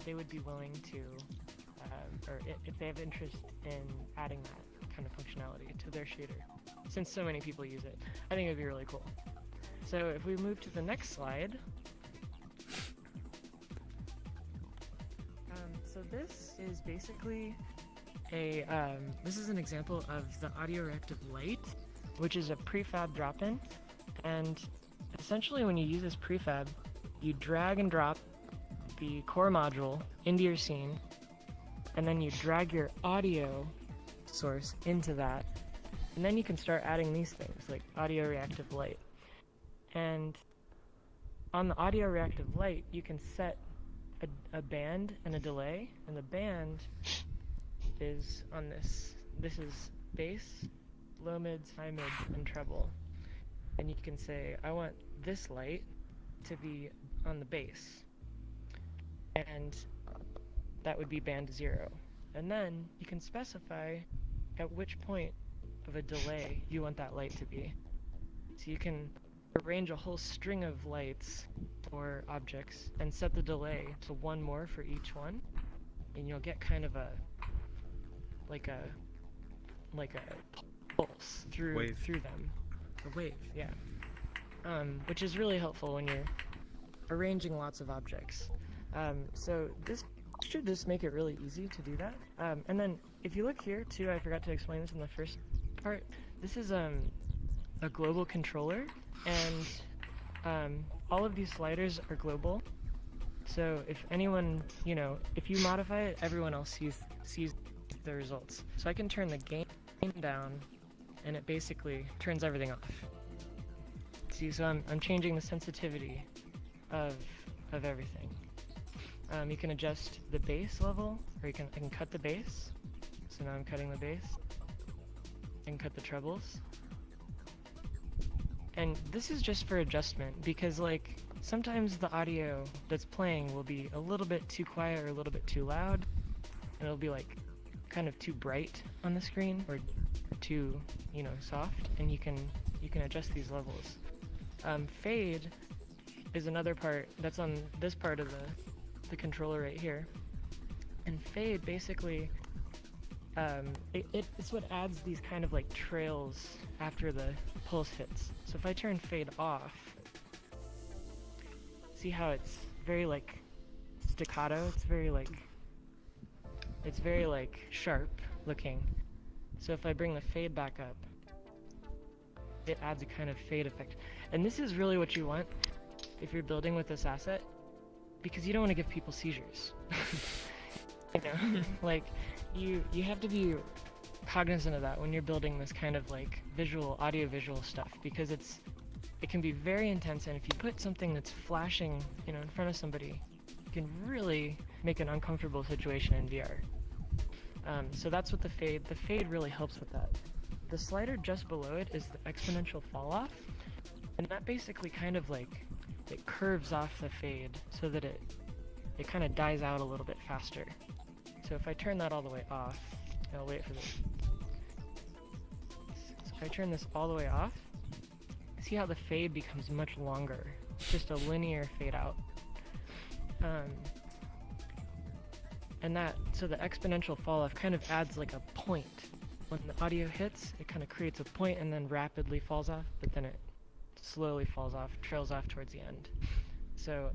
they would be willing to, or if they have interest in adding that kind of functionality to their shader, since so many people use it. I think it would be really cool. So if we move to the next slide. So this is basically this is an example of the audio reactive light, which is a prefab drop-in, and essentially when you use this prefab, you drag and drop the core module into your scene, and then you drag your audio source into that, and then you can start adding these things like audio reactive light. And on the audio reactive light, you can set a band and a delay, and the band is on this. This is bass, low mids, high mids, and treble. And you can say, I want this light to be on the bass, and that would be band 0. And then you can specify at which point of a delay you want that light to be. So you can arrange a whole string of lights or objects and set the delay to 1 more for each one, and you'll get kind of a pulse through them. A wave, yeah. Which is really helpful when you're arranging lots of objects. So this should just make it really easy to do that. And then if you look here too, I forgot to explain this in the first part. This is a global controller, and all of these sliders are global. So if anyone, if you modify it, everyone else sees the results. So I can turn the gain down, and it basically turns everything off. See, so I'm changing the sensitivity of everything. You can adjust the bass level, or I can cut the bass. So now I'm cutting the bass. I can cut the trebles. And this is just for adjustment, because sometimes the audio that's playing will be a little bit too quiet or a little bit too loud, and it'll be kind of too bright on the screen or too soft, and you can adjust these levels. Fade is another part that's on this part of the controller right here. And fade basically, it's what adds these kind of like trails after the pulse hits. So if I turn fade off, see how it's very like staccato, it's very like sharp looking. So if I bring the fade back up, it adds a kind of fade effect. And this is really what you want if you're building with this asset, because you don't want to give people seizures. You know, like you have to be cognizant of that when you're building this kind of like audio visual stuff, because it can be very intense, and if you put something that's flashing, you know, in front of somebody, you can really make an uncomfortable situation in VR. So that's what the fade really helps with that. The slider just below it is the exponential fall off, and that basically kind of like, it curves off the fade so that it kind of dies out a little bit faster. So if I turn that all the way off, I'll wait for this. So if I turn this all the way off, see how the fade becomes much longer. It's just a linear fade out. So the exponential fall off kind of adds like a point. When the audio hits, it kind of creates a point and then rapidly falls off, but then it slowly falls off, trails off towards the end. So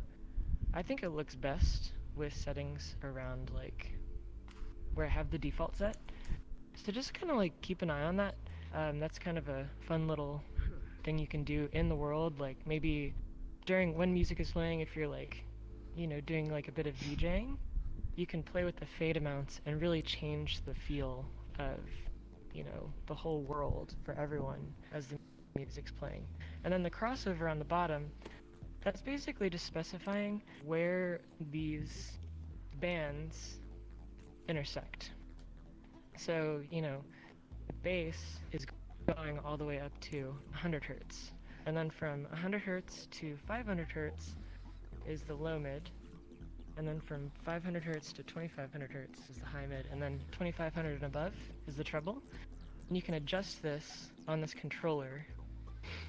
I think it looks best with settings around like where I have the default set. So just kind of like keep an eye on that. That's kind of a fun little thing you can do in the world, like maybe when music is playing, if you're like, you know, doing like a bit of DJing, you can play with the fade amounts and really change the feel of, you know, the whole world for everyone as the music's playing. And then the crossover on the bottom, that's basically just specifying where these bands intersect. So, you know, the bass is going all the way up to 100 hertz. And then from 100 hertz to 500 hertz is the low mid. And then from 500 hertz to 2500 hertz is the high mid. And then 2500 and above is the treble. And you can adjust this on this controller.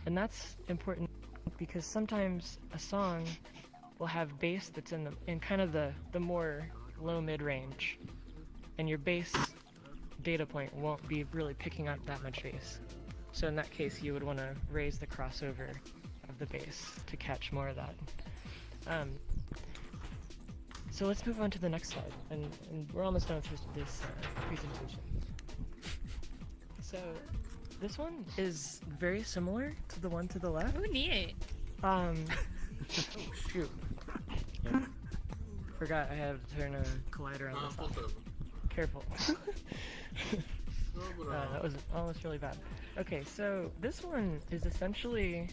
And that's important because sometimes a song will have bass that's in kind of the more low mid range, and your bass data point won't be really picking up that much bass. So in that case, you would want to raise the crossover of the bass to catch more of that. So let's move on to the next slide, and we're almost done with this presentation. So this one is very similar to the one to the left. Ooh, neat. Shoot. Yeah. Forgot I have to turn a collider on this off. Careful. That was almost really bad. Okay, so this one is essentially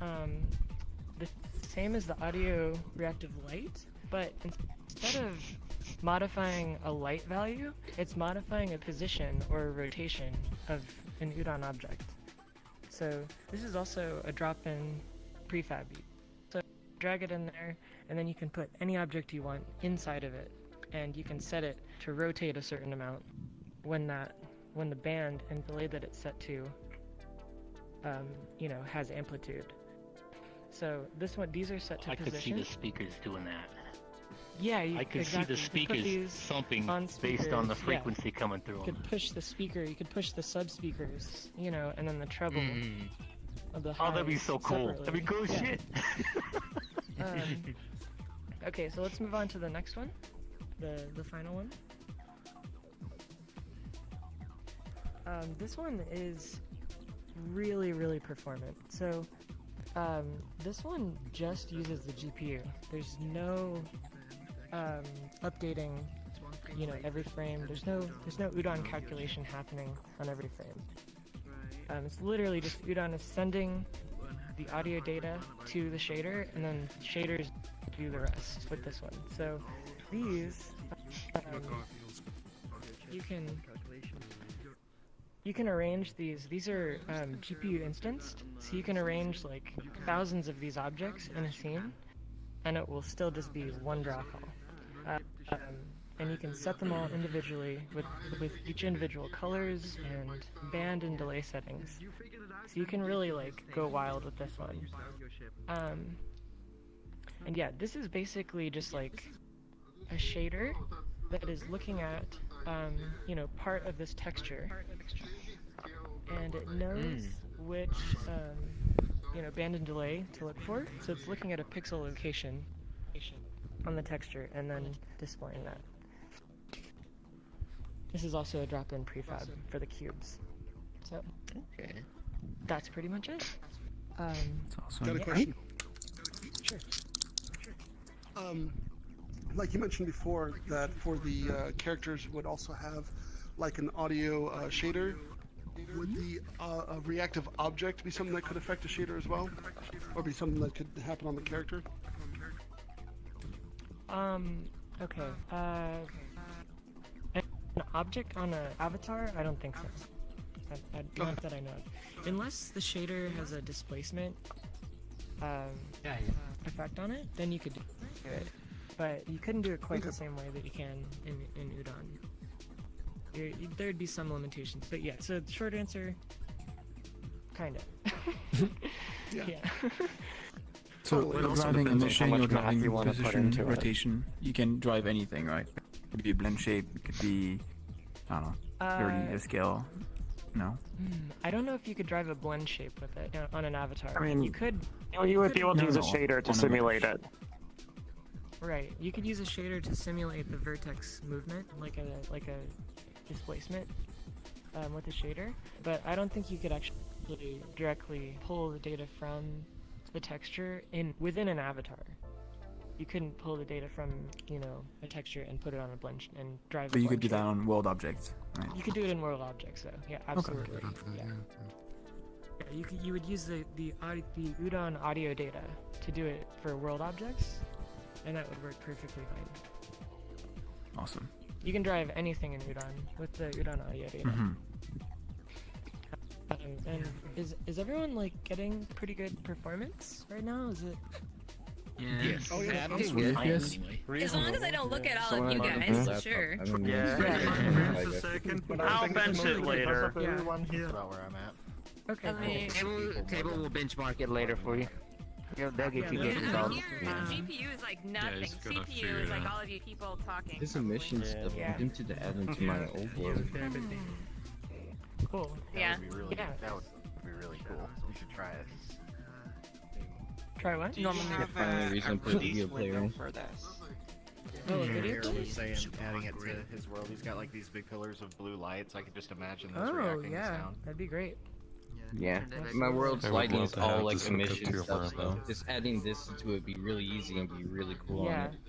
the same as the audio reactive light, but instead of modifying a light value, it's modifying a position or a rotation of an Udon object. So this is also a drop-in prefab. So drag it in there, and then you can put any object you want inside of it, and you can set it to rotate a certain amount when the band and delay that it's set to, you know, has amplitude. So these are set to position. I could see the speakers doing that. Yeah, I could exactly. see the speakers thumping based on the frequency coming through. You could push the speaker, you could push the sub-speakers, you know, and then the treble of the highs. Oh, that'd be so cool. Separately. That'd be cool shit. Okay, so let's move on to the next one, the final one. This one is really, really performant. So this one just uses the GPU. There's no updating, you know, every frame. There's no Udon calculation happening on every frame. It's literally just Udon is sending the audio data to the shader, and then shaders do the rest with this one. So these, you can arrange these. These are GPU instanced, so you can arrange like thousands of these objects in a scene, and it will still just be one draw call. And you can set them all individually with each individual colors and band and delay settings. So you can really like go wild with this one. And yeah, this is basically just like a shader that is looking at, you know, part of this texture, and it knows which, you know, band and delay to look for. So it's looking at a pixel location on the texture and then displaying that. This is also a drop-in prefab for the cubes. So that's pretty much it. That's awesome. Got a question. Sure. Like you mentioned before, that for the characters would also have like an audio shader. Would the a reactive object be something that could affect a shader as well, or be something that could happen on the character? Okay. An object on an avatar? I don't think so. Not that I know of. Unless the shader has a displacement effect on it, then you could do it. But you couldn't do it quite the same way that you can in Udon. There'd be some limitations. But yeah, so the short answer, kind of. Yeah. So It also driving depends on emission how or much math driving you wanna put position, into it. rotation, you can drive anything, right? It could be a blend shape, it could be, I don't know, 30 to scale. No? I don't know if you could drive a blend shape with it on an avatar. I mean, you could. You would be able to No, use a no, shader to on a simulate mesh. it. Right. You could use a shader to simulate the vertex movement, like a displacement with a shader. But I don't think you could actually directly pull the data from the texture within an avatar. You couldn't pull the data from, you know, a texture and put it on a blend and drive. But you could do that on world objects, right? You could do it in world objects, though. Yeah, absolutely. Yeah. Yeah, you would use the Udon audio data to do it for world objects, and that would work perfectly fine. Awesome. You can drive anything in Udon with the Udon audio data. And is everyone like getting pretty good performance right now? Is it? Yes. Oh, yeah. Yes. As long as I don't look at all of you guys, sure. I'll bench it later. Everyone here. That's about where I'm at. Okay. Table will benchmark it later for you. They'll get you good Yeah, results. here, GPU is like nothing. he's gonna CPU figure is it like out. all of you people talking. This emission stuff, Yeah. I'm tempted to add them to my old world. Cool. Yeah. That would be really, Yeah. that would be really cool. You should try it. Try what? I finally reason to put a video player in. for this? Oh, a video Here player? was saying adding it to his world. He's got like these big pillars of blue lights. I could just imagine those Oh reacting to yeah, sound. that'd be great. Yeah, my world's I would lighting love is to all have like this hooked up emission to your stuff, so Marvel. just adding this into it would be really easy and be really cool Yeah. on it.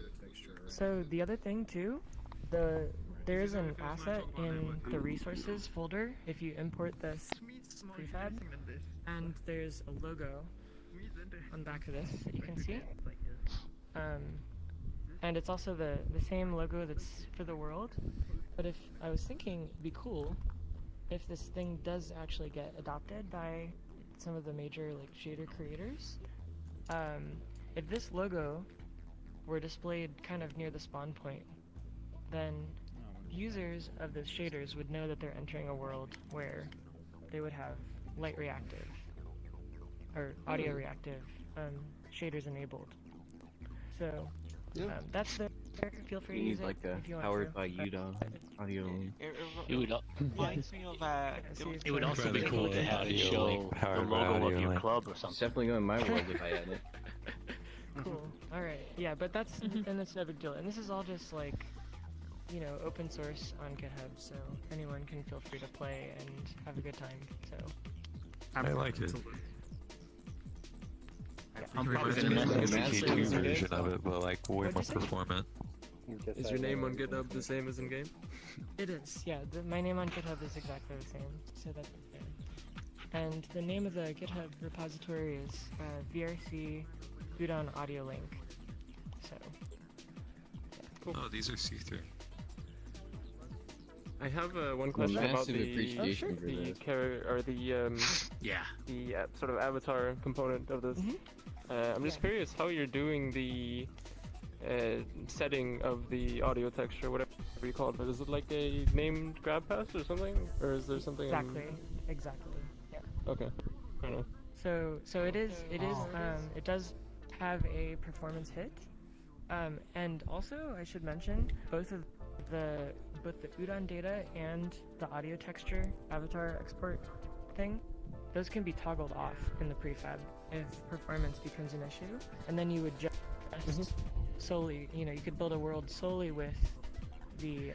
So the other thing too, there is an asset in the resources folder if you import this prefab, and there's a logo on the back of this that you can see. And it's also the same logo that's for the world. But if I was thinking, it'd be cool if this thing does actually get adopted by some of the major like shader creators. If this logo were displayed kind of near the spawn point, then users of the shaders would know that they're entering a world where they would have light reactive or audio reactive shaders enabled. So that's the. Feel free to You use need it like a if you want powered to. by Udon audio link. It would reminds me of it would also be Probably cool cool to have it audio show link, the powered by logo of audio your link. club or It's something. definitely going in my world if I add it. Cool. All right. Yeah, but that's and that's no big deal. And this is all just like, you know, open source on GitHub, so anyone can feel free to play and have a good time. So. I like it. I'm It's a K2 version of it, but like way more performant. Is your name on GitHub the same as in game? It is, yeah. My name on GitHub is exactly the same. So that, yeah. And the name of the GitHub repository is VRC Udon Audio Link. So. Cool. Oh, these are see-through. I have one question about massive the appreciation for this. the sort of avatar component of this. I'm just curious how you're doing the setting of the audio texture, whatever you call it. But is it like a named grab pass or something, or is there something? Exactly. Yeah. Okay. I don't know. So it does have a performance hit. And also, I should mention, both the Udon data and the audio texture avatar export thing, those can be toggled off in the prefab if performance becomes an issue. And then you would just solely, you could build a world solely with the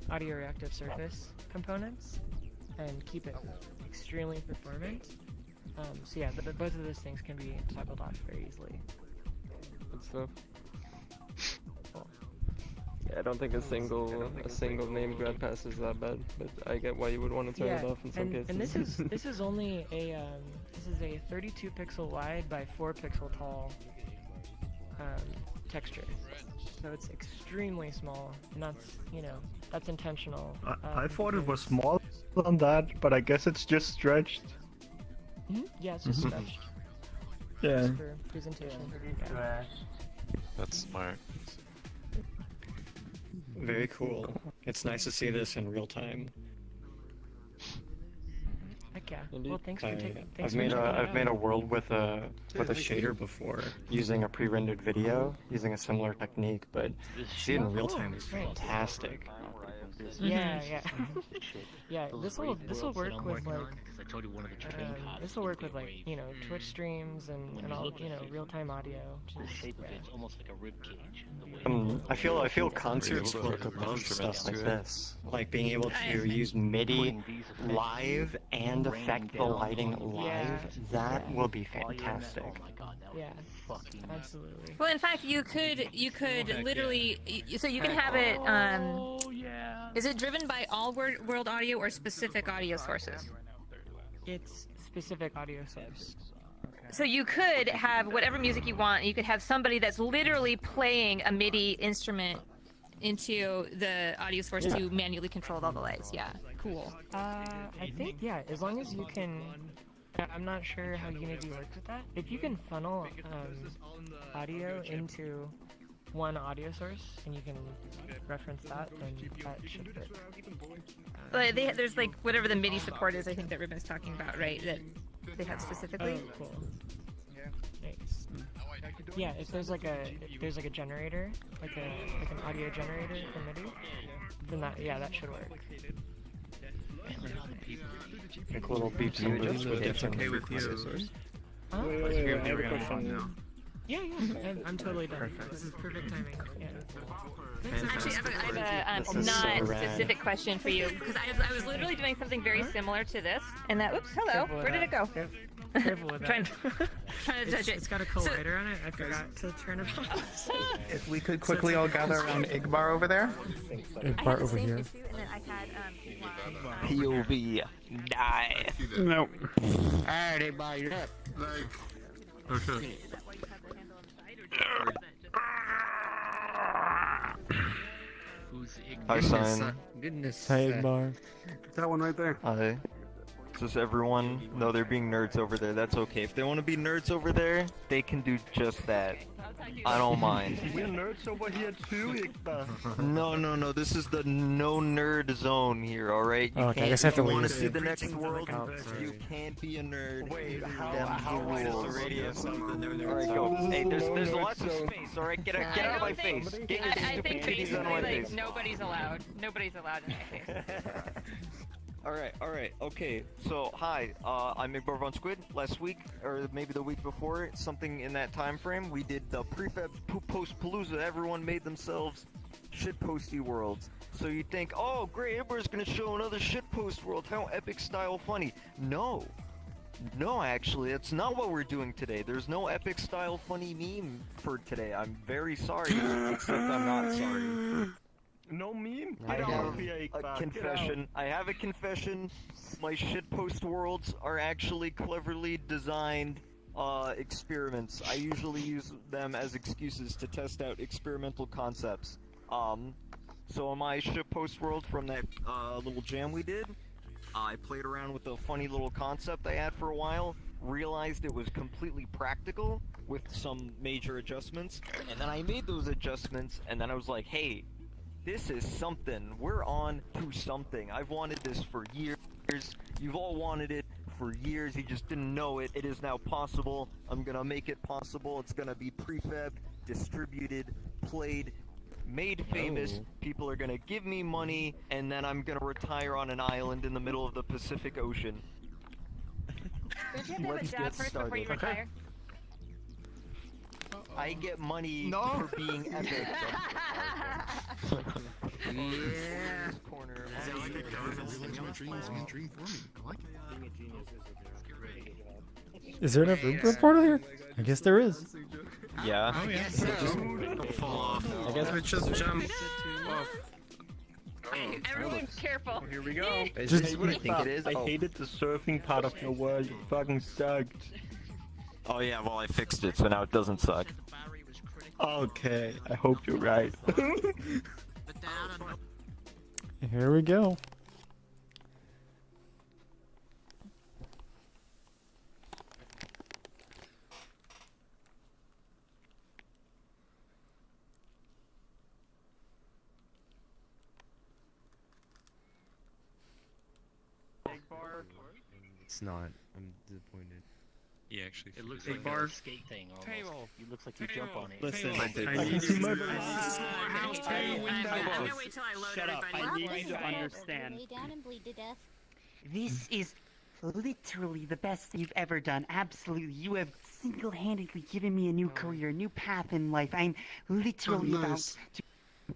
audio reactive surface components and keep it extremely performant. So yeah, both of those things can be toggled off very easily. Good stuff. Yeah, I don't think a single name grab pass is that bad, but I get why you would want to turn it off in some cases. And this is only a 32 pixel wide by 4 pixel tall texture, so it's extremely small, and that's intentional. I thought it was smaller than that, but I guess it's just stretched. Yeah, it's just stretched. Yeah. Just for presentation. Yeah. That's smart. Very cool. It's nice to see this in real time. Heck yeah. Well, thanks for taking. I've made a world with a shader before using a pre-rendered video using a similar technique, but see it in real time is fantastic. Yeah. Yeah, this will work with Twitch streams and all real-time audio. It's almost like a rib cage. I feel concerts work above stuff like this, like being able to use MIDI live and affect the lighting live. That will be fantastic. Yeah, absolutely. Well, in fact, you could literally, so you can have it. Is it driven by all world audio or specific audio sources? It's specific audio source. So you could have whatever music you want. You could have somebody that's literally playing a MIDI instrument into the audio source to manually control all the lights. Yeah, cool. I think, yeah, as long as you can. I'm not sure how Unity works with that. If you can funnel audio into one audio source and you can reference that, then that should work. There's like whatever the MIDI support is, I think that Ruben's talking about, right? That they have specifically. Oh, cool. Nice. Yeah, if there's like a generator, like an audio generator for MIDI, then that should work. Like little beeps and boops with different frequencies. Huh? Yeah, I'm totally done. Perfect. This is perfect timing. Yeah. Actually, I have a non-specific question for you, because I was literally doing something very similar to this, and that, oops, hello, where did it go? Careful with that. trying to touch it. It's got a collider on it. I forgot to turn it off. If we could quickly all gather around Igbar over there. Igbar over here. POV, die. No. Alright, everybody, up. Okay. Hi, Cyan. Goodness. Hi, Igbar. That one right there. Hi. Just everyone, no, they're being nerds over there. That's okay. If they want to be nerds over there, they can do just that. I don't mind. We're nerds over here too, Igbar. No. This is the no nerd zone here. All right. You Okay, I can't, guess I have to if you want leave. to see the next world, you can't be a nerd. Wait, Them's the how rules. is the radius of the no nerd All right, zone? go. Hey, there's lots of space. All right, get out of my face. Get your I stupid think titties out of my basically, face. nobody's allowed. Nobody's allowed in my face. Alright, okay, so hi, I'm Igbar Von Squid. Last week, or maybe the week before, something in that time frame, we did the Prefab Post-Palooza. Everyone made themselves shitposty worlds. So you think, oh great, Igbar's gonna show another shitpost world, how epic style funny. No, actually, that's not what we're doing today. There's no epic style funny meme for today. I'm very sorry, except I'm not sorry. No meme? I have a confession. I have a confession. My shitpost worlds are actually cleverly designed experiments. I usually use them as excuses to test out experimental concepts. So in my shitpost world from that little jam we did, I played around with a funny little concept I had for a while, realized it was completely practical with some major adjustments, and then I made those adjustments, and then I was like, hey, this is something. We're on to something. I've wanted this for years. You've all wanted it for years. He just didn't know it. It is now possible. I'm gonna make it possible. It's gonna be prefab, distributed, played, made famous. People are gonna give me money, and then I'm gonna retire on an island in the middle of the Pacific Ocean. Don't you have to have a Let's job get first before you started. retire? I get money for being epic. Yeah. Corner. My dreams and dream for me. I like it. Is there enough room for a portal here? I guess there is. Yeah. Oh yeah. Don't fall off. I guess we just jump off. Everyone, careful. Here we go. Just- what do you think it is? I hated the surfing part of the world. It fucking sucked. Oh yeah, well I fixed it, so now it doesn't suck. Okay, I hope you're right. Here we go. It's not. I'm disappointed. Yeah, actually. It looks Big like bar. a skate thing almost. You looks like you jump on it. Listen, I I need can you see to my move. I'm gonna wait till I load Shut up. everybody. I need before you to I say it. understand. Lay down and bleed to death. This is literally the best thing you've ever done. Absolutely. You have single-handedly given me a new career, a new path in life. I'm literally about to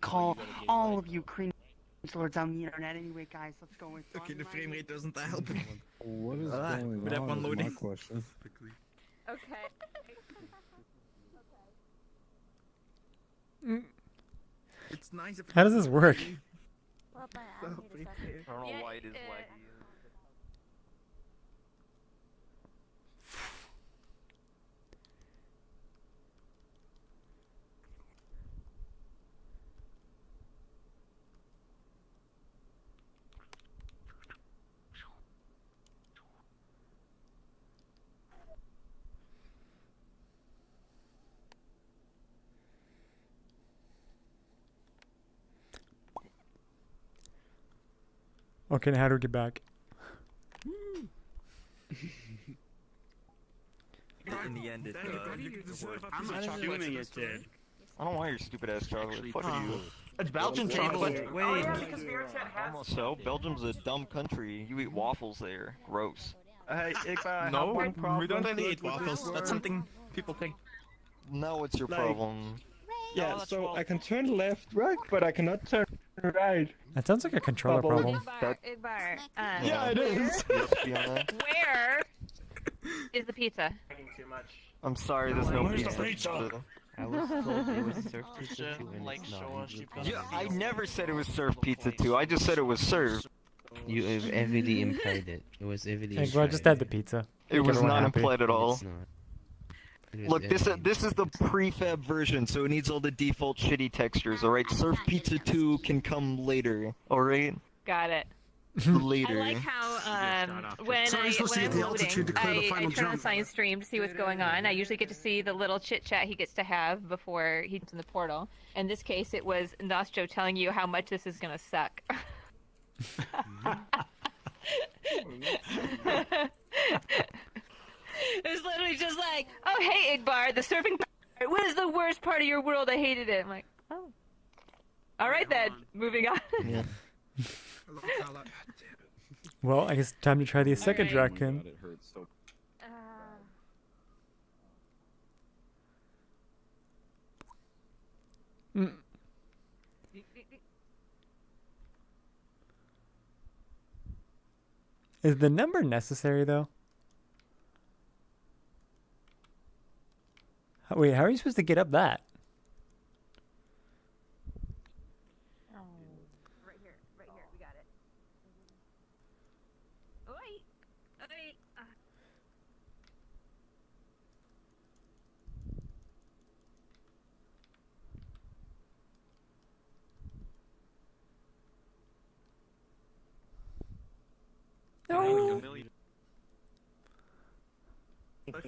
call all of you cringe lords on the internet. Anyway, guys, let's go. Okay, the frame rate doesn't help. What is going with on? F1 Is loading. my question. Okay. It's nice. How does this work? Well, but I don't know why it is laggy. Okay, now how do we get back? In the end, it worked. I'm assuming it did. I don't want your stupid ass chocolate. Fuck you. It's Belgian chocolate. Wait. So, Belgium's a dumb country. You eat waffles there. Gross. Hey, No, we don't really eat waffles. That's something people think. No, it's your Like- problem. Yeah, so I can turn left, right, but I cannot turn right. That sounds like a controller Bubble. problem. Igbar, Yeah, it is. Yes, Fiona. where is the pizza? I'm sorry, there's no Where's the pizza. pizza? I was told it was surf pizza too, and it's not. Yeah, I never said it was surf pizza too. I just said it was served. You heavily implied it. It was heavily Hey, well, just add the pizza. It Make was everyone not happy. implied at all. It's not. It was Look, this heavily- is the prefab version, so it needs all the default shitty textures. All right, Surf Pizza 2 can come later. All right, Got it. later. I like how when So you're supposed to when get I'm the altitude to loading, clear the I final turn on jump. Science Stream to see what's going on. I usually get to see the little chit chat he gets to have before he jumps in the portal. In this case, it was Nostro telling you how much this is gonna suck. It was literally just like, oh hey Igbar, the surfing part. What is the worst part of your world? I hated it. I'm like, oh. All right then, moving on. Yeah. Well, I guess time to try the second drag pin. It hurts so. Is the number necessary though? Wait, how are you supposed to get up that? Right here, we got it. Oi! No.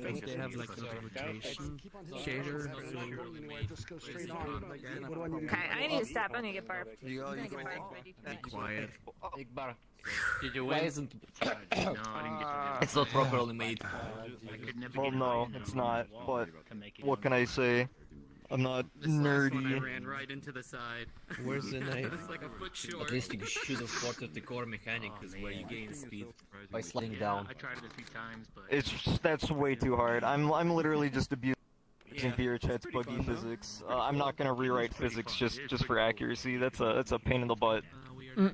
think they have like interpretation shader. Just go straight on. Like, what do I need to do? Okay, I need to stop. I'm gonna get barfed. You go. Be quiet. Did you win? No, I didn't get It's not properly made. Well, no, it's not. But what can I say? I'm not nerdy. I ran right into the side. Where's the knife? It's like a foot short. At least you should have thought of the core mechanics where you gain speed by sliding down. I tried it a few times, but That's way too hard. I'm literally just abusing VRChat's buggy physics. I'm not gonna rewrite physics just for accuracy. That's a pain in the butt. Yeah.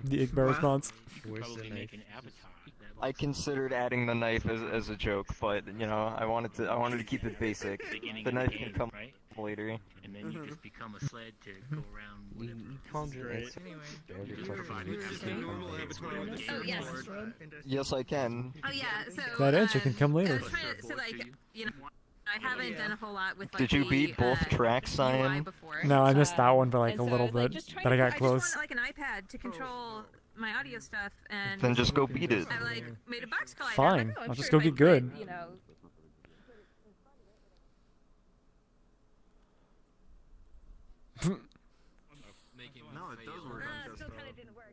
The Igbar response. Where's the knife? I considered adding the knife as a joke, but you know, I wanted to keep it basic. The knife can come later. And then you just become a sled to go around. Oh yes. Yes, I can. Oh yeah. So That answer can come later. So like, you know, I haven't done a whole lot with. Like, Did you beat both tracks, Cyan? No, I missed that one for like a little bit, but I got I close. just want like an iPad to control my audio stuff, and Then just go beat it. I like made a box collider. Fine, I'm I'll just sure go if get I good. put, you know. No, it does work on Still kind of didn't work.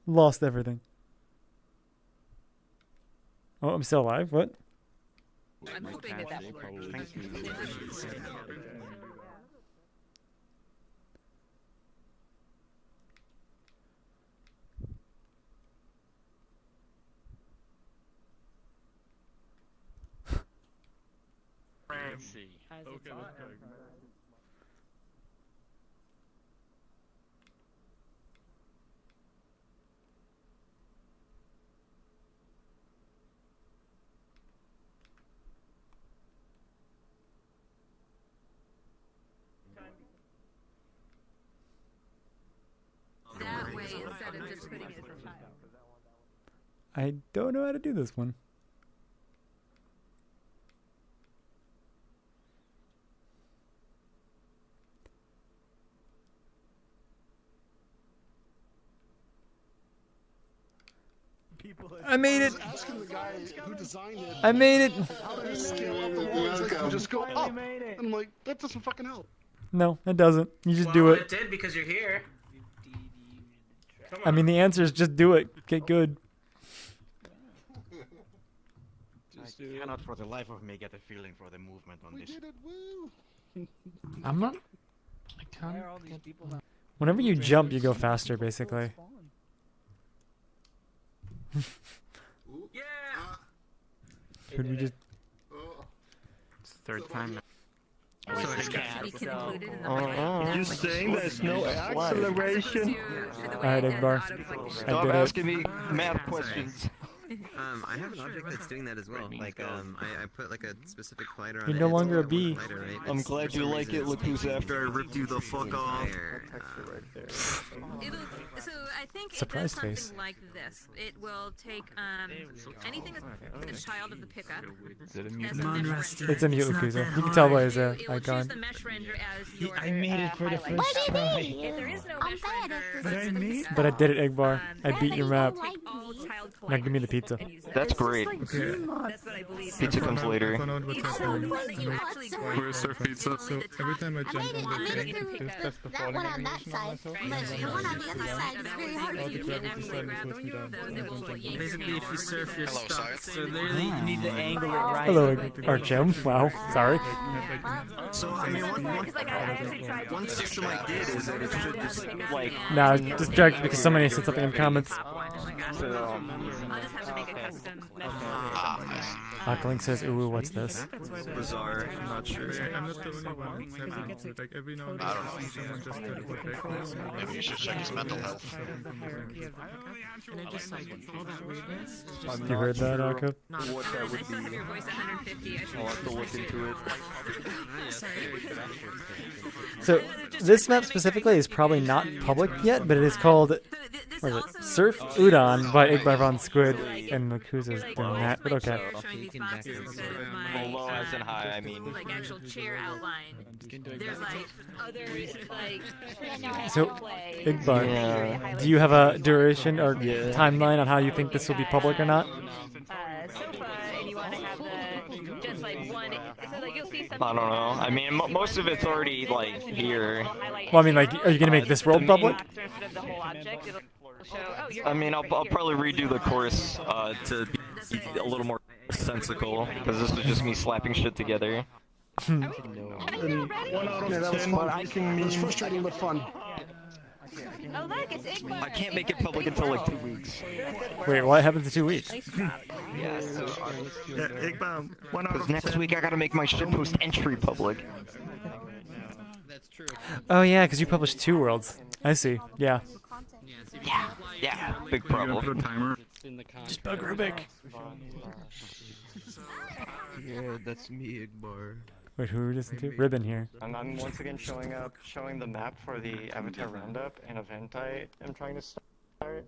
Lost everything. Oh, I'm still alive? What? I'm hoping that works. Let's see. Okay, That way, instead of just putting it as a child. I don't know how to do this one. I made it. Asking the guy who designed it. I made it. How do you scale up the walls? Like, you just go up. And I'm like, that doesn't fucking help. No, it doesn't. You just do it. It did because you're here. I mean, the answer is just do it. Get good. I cannot for the life of me get a feeling for the movement on this. Did it, woo! I'm not. I can't. Whenever you jump, you go faster, basically. Should we just... It's the third time. You're saying there's no acceleration? Alright, Igbar. Stop asking me math questions. I have an object that's doing that as well. Like, I put like a specific collider on You're it. no It's longer a one bee. collider, right? I'm It's glad for you some like reason it, it's Lakusa, like after I ripped you the fuck off. So I think Surprise it does face. something like this. It will take anything that's a child of the pickup. That's a mesh render. It's a mute Lakusa. You can tell by his It will choose icon. the mesh render as your I made it for the highlight. first try. If there is no mesh render, But I made But I did it, Igbar. I beat your map. take all child Now give me the pizza. That's great. Okay. That's what I believe. Pizza comes later. Where's their pizza? So every time I jump on the thing, That's the That falling one on that animation side, on but myself. the one on the other side is very hard Oh, to the do. gravity side is supposed to be down. Basically, if you surf, you're stuck. So literally, you need to angle it right. Hello, Archem. Wow. Sorry. So, I mean, one system I did is that it should just, like... Nah, distracted because somebody said something in comments. I'll just have to make a custom mesh render. Aqualink says, ooh, what's this? Bizarre, I'm not sure. I'm not the only one. Like every now and then I see someone just teleport back. Maybe you should check his mental health. You heard that, Akko? What that would I still have your voice at 150. I should I'll have to look into it. So, this map specifically is probably not public yet, but it is called What is it? Surf Udon by Igbarvon Squid and Makuza's doing that, but okay. Low as in high, I mean. Like actual chair outline. There's like other like So, Igbar, do you have a duration or timeline on how you think this will be public or not? sofa, and you want to have the just like one. So like you'll see some. I don't know. I mean, most of it's already like here. Well, I mean, like, are you gonna make this world public? I mean, I'll probably redo the course to be a little more sensical, because this was just me slapping shit together. Yeah, that was fun. It was frustrating but fun. Oh look, it's Igbar. I can't make it public until like 2 weeks. Wait, what happens in 2 weeks? Yeah, so because next week I gotta make my shitpost entry public. Oh yeah, because you published 2 worlds. I see. Yeah. Yeah, big problem. Just bug Rubik. Yeah, that's me, Igbar. Wait, who are we listening to? Ribbon here. I'm once again showing the map for the Avatar Roundup, an event I am trying to start.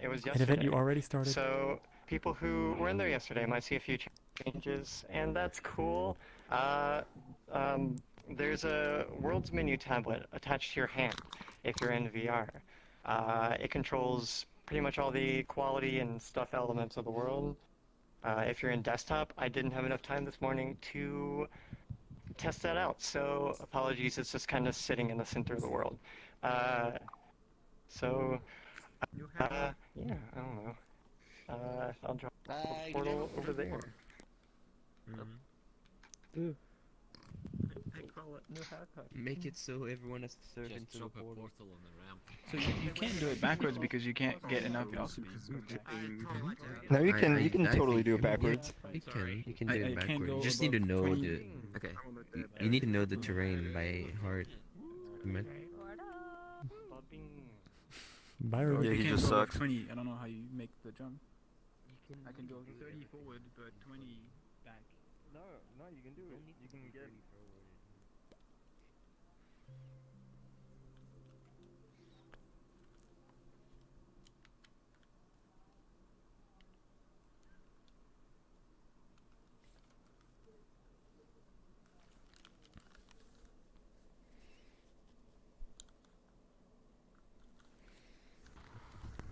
It was yesterday. An event you already started? So, people who were in there yesterday might see a few changes, and that's cool. There's a Worlds menu tablet attached to your hand if you're in VR. It controls pretty much all the quality and stuff elements of the world. If you're in desktop, I didn't have enough time this morning to test that out, so apologies, it's just kind of sitting in the center of the world. Yeah, I don't know. I'll drop the portal over there. I call it new haircut. Make it so everyone has to surf into the portal. So you can't do it backwards because you can't get enough. No, you can totally do it backwards. You can do it backwards. You just need to know the. Okay. You need to know the terrain by heart. Byron. Yeah, he just sucks. 20. I don't know how you make the jump. I can do 30 forward, but 20 back. No, you can do it. You can get.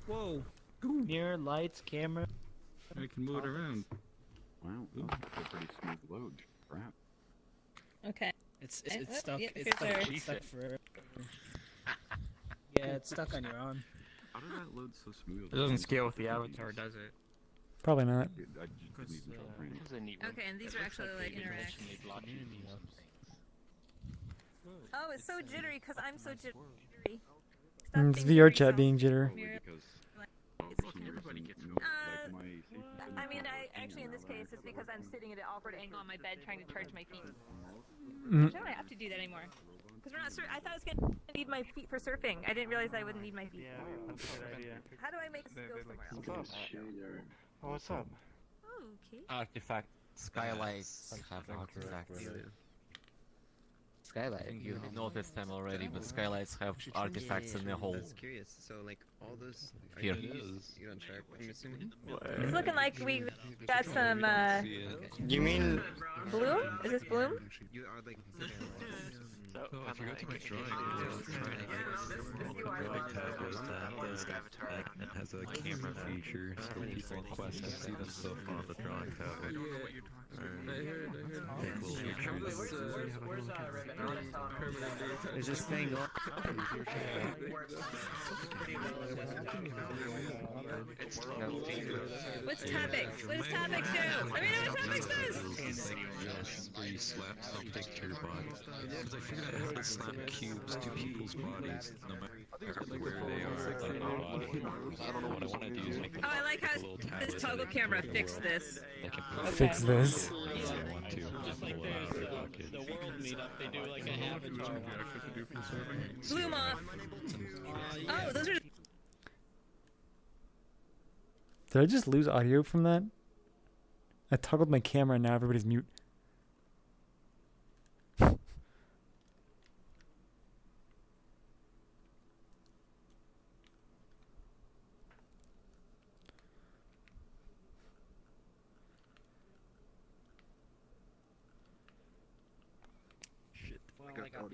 Whoa! Mirror, lights, camera. I can move it around. Wow, ooh, that's a pretty smooth load. Crap. Okay. It's Yep, stuck. It's here's stuck. our- It's stuck forever. Yeah, it's stuck on your arm. How does that load so smooth? It doesn't scale with the avatar, does it? Probably not. Okay, and these are actually like interact. Oh, it's so jittery because I'm so jittery. It's VRChat being jitter. I mean, actually in this case, it's because I'm sitting at an awkward angle on my bed trying to charge my feet. I don't have to do that anymore. Because we're not I thought I was going to need my feet for surfing. I didn't realize I wouldn't need my feet. Yeah, that's a good idea. How do I make this go somewhere else? Oh, what's up? Oh, okay. Artifact skylights have artifacts. Skylight. You noticed them already, but skylights have artifacts in the hole. I was curious. So like all those. Here. You don't sharp. I'm assuming. It's looking like we got some. You mean bloom? Is this bloom? You are like. So, if you go to my drawing, it has a camera feature, so people in Quest can see themselves on the drawing tab. Is this thing on? What's topics? What does topics do? Let me know what topics does! Where you slap something to your body. Because I figured out how to slap cubes to people's bodies, no matter where they are on their body. I don't know what I want to do is make them Oh, I like how this toggle camera fixed this. Fix this. Just like there's the World Meetup, they do like an avatar. Bloom off. Oh, those are. Did I just lose audio from that? I toggled my camera and now everybody's mute.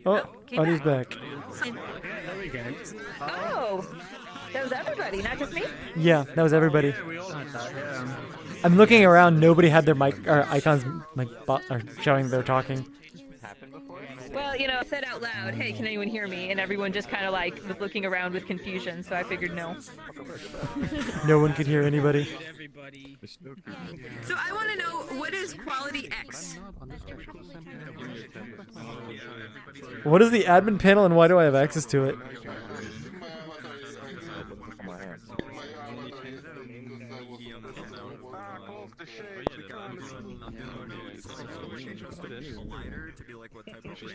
Oh, Audie's back. Oh, that was everybody, not just me. Yeah, that was everybody. I'm looking around. Nobody had their mic or icons like or showing they're talking. Well, you know, I said out loud, "Hey, can anyone hear me?" And everyone just kind of like was looking around with confusion. So I figured no. No one could hear anybody. So I want to know, what is quality X? What is the admin panel and why do I have access to it?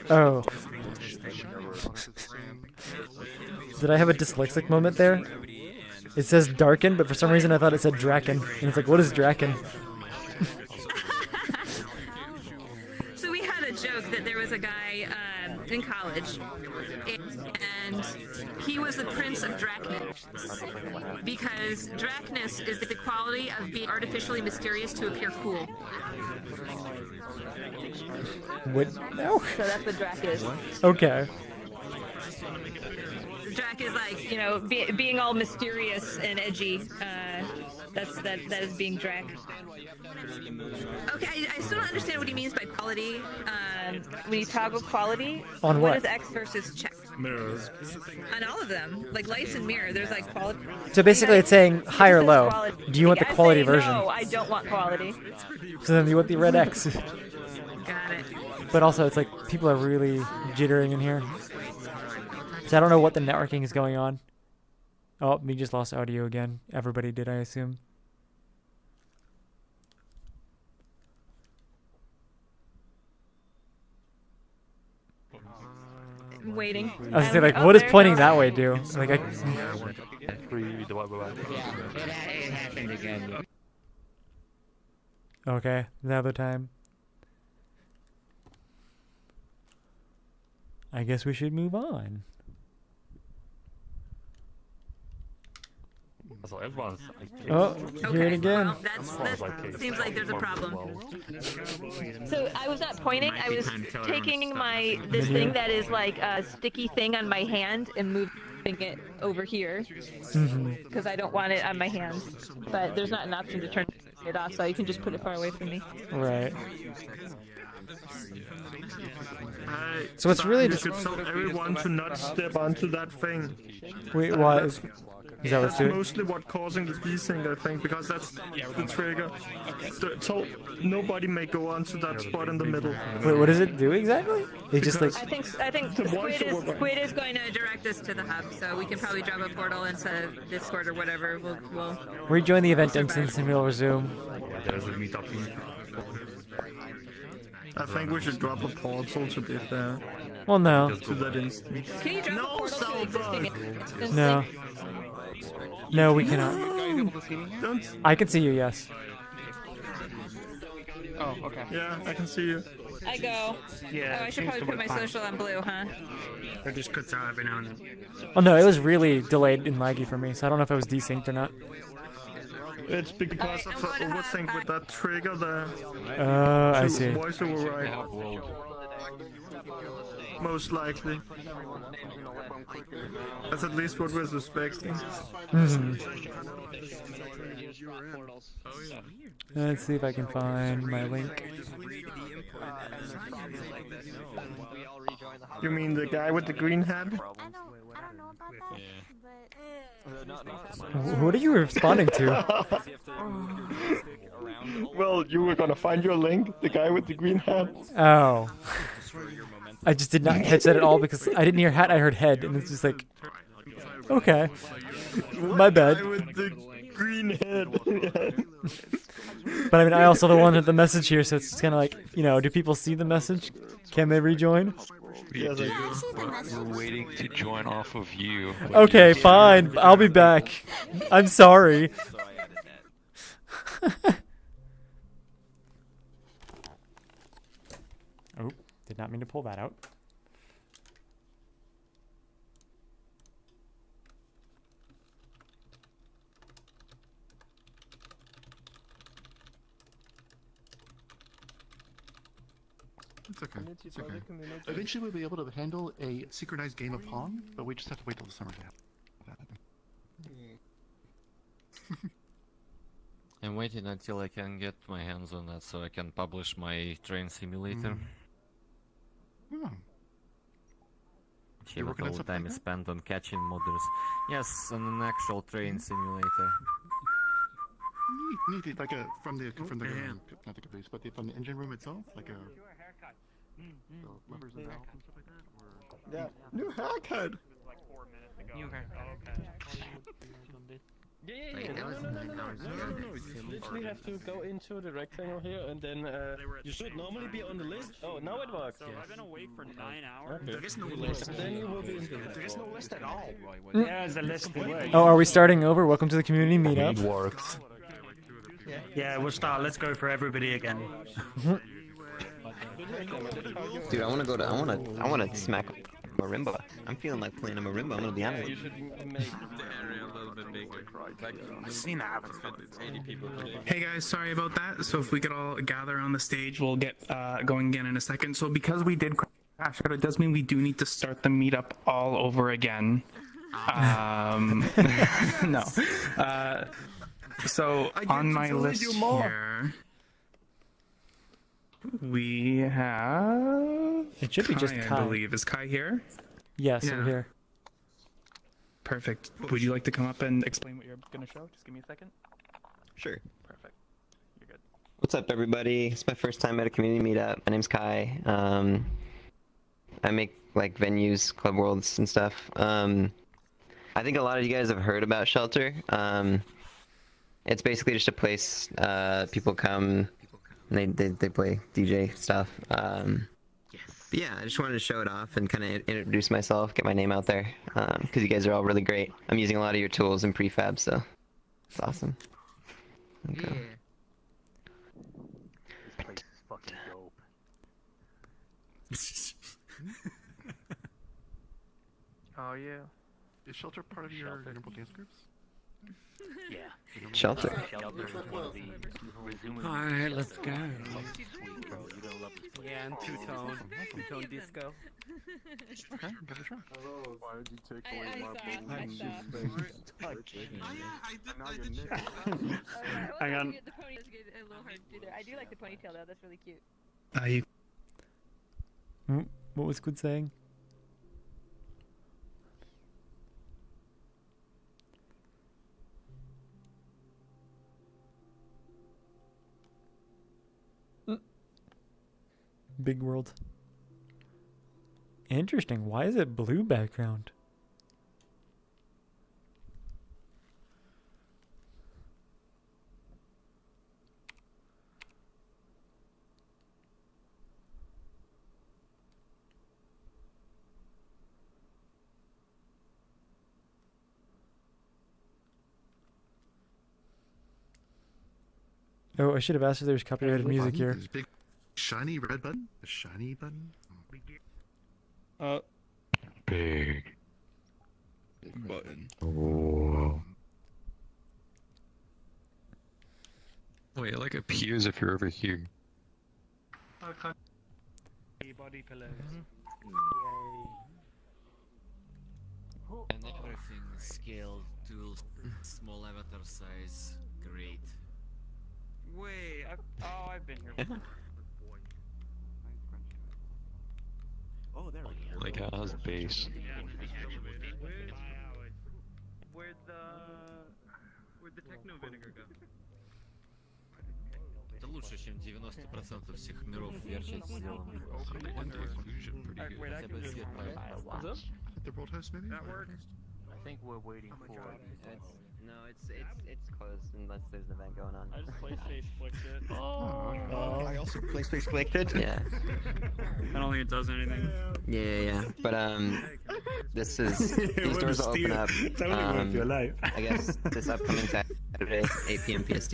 Oh. Did I have a dyslexic moment there? It says darken, but for some reason I thought it said Draken. And it's like, what is Draken? So we had a joke that there was a guy in college, and he was the Prince of Drakness, because Drakness is the quality of being artificially mysterious to appear cool. What? No. So that's what Drac is. Okay. Drac is like, you know, being all mysterious and edgy. That is being Drac. Okay, I still don't understand what he means by quality. When you toggle quality, on what is X versus check? Mirrors. On all of them, like lights and mirror, there's like quality. So basically it's saying high or low. Do you want the I'm quality saying version? No, I don't want quality. So then you want the red X. Got it. But also it's like people are really jittering in here. So I don't know what the networking is going on. Oh, we just lost audio again. Everybody did, I assume. I'm waiting. I was thinking, like, what does pointing that way do? Like, It happened again. Okay, another time. I guess we should move on. Oh, hear it again. That seems like there's a problem. So I was not pointing. I was taking this thing that is like a sticky thing on my hand and moving it over here because I don't want it on my hands. But there's not an option to turn it off, so you can just put it far away from me. Right. So it's really just tell everyone to not step onto that thing. Wait, why? Is that what's doing? Mostly what causing the desync, I think, because that's the trigger. So nobody may go onto that spot in the middle. Wait, what does it do exactly? It just like. I think Squid is going to direct us to the hub, so we can probably drop a portal instead of Discord or whatever. We'll rejoin the event instance and we'll resume. There's a meetup. I think we should drop a portal to be fair. Well, no. To that instance. Can you drop a portal to existing instance? No. No, we cannot. I can see you, yes. Oh, okay. Yeah, I can see you. I go. Yeah. Oh, I should probably put my social on blue, huh? It just cuts out every now and then. Oh no, it was really delayed and laggy for me, so I don't know if I was desynced or not. It's because of the overthink with that trigger there. I see. Voice override. Most likely. That's at least what we're suspecting. Let's see if I can find my link. You mean the guy with the green hat? What are you responding to? Well, you were gonna find your link, the guy with the green hat. Oh. I just did not catch that at all because I didn't hear hat, I heard head, and it's just like, okay. My bad. The guy with the green head. But I mean, I also the one with the message here, so it's kind of like, you know, do people see the message? Can they rejoin? Yes, I do. We're waiting to join off of you. Okay, fine. I'll be back. I'm sorry. Oh, did not mean to pull that out. It's okay. It's okay. Eventually, we'll be able to handle a synchronized game of Pong, but we just have to wait till the summer to have that happen. I'm waiting until I can get my hands on that so I can publish my train simulator. Oh. See that all the time is spent on catching modders. Yes, on an actual train simulator. Neat, like from the not the caboose, but from the engine room itself, like a the levers and valves and stuff like that. Or Yeah, new haircut. New No, you literally have to go into the rectangle here, and then you should normally be on the list. Oh, now it works. So I've been awake for 9 hours. Okay. There is no list. And then you will be in the list. There is no list at all. Mm. Yeah, there's a list. Oh, are we starting over? Welcome to the community meetup. It works. Yeah, we'll start. Let's go for everybody again. Dude, I wanna smack marimba. I'm feeling like playing a marimba. I'm gonna be honest. You should make the area a little bit bigger. Like, Seen that happen. 80 people today. Hey guys, sorry about that. So if we could all gather on the stage, we'll get going again in a second. So because we did crash out, it does mean we do need to start the meetup all over again. No. So on my list here, we have. It should be just Kai. I believe. Is Kai here? Yes, I'm here. Perfect. Would you like to come up and explain what you're going to show? Just give me a second. Sure. Perfect. You're good. What's up, everybody? It's my first time at a community meetup. My name's Kai. I make like venues, club worlds, and stuff. I think a lot of you guys have heard about Shelter. It's basically just a place people come and they play DJ stuff. But yeah, I just wanted to show it off and kind of introduce myself, get my name out there, because you guys are all really great. I'm using a lot of your tools in Prefab, so it's awesome. Okay. This place is fucking dope. Oh yeah. Is Shelter part of your Nimble dance groups? Yeah. Shelter. Alright, let's go. Yeah, and two-tone disco. Okay, give it a try. Hello, why did you take away my Hang on. The pony is good, a little hard to do there. I do like the ponytail though. That's really cute. What was Squid saying? Big world. Interesting. Why is it blue background? Oh, I should have asked if there's copyrighted music here. Big shiny red button? The shiny button? Big button. Whoa. Wait, like appears if you're over here. Body pillows. And everything scaled to small avatar size. Great. Wait, I've been here before. Oh, there we go. Like it has base. Where'd the techno vinegar go? Это лучше, чем 90% всех миров VRChat сделано. Хотя бы свет появится. The world host maybe? That worked. I think we're waiting for. No, it's closed unless there's an event going on. I just PlaySpace flicked it. I also PlaySpace clicked it. Yeah. I don't think it does anything. Yeah. But this is these doors will open up. I guess this upcoming Saturday, 8 p.m. PST.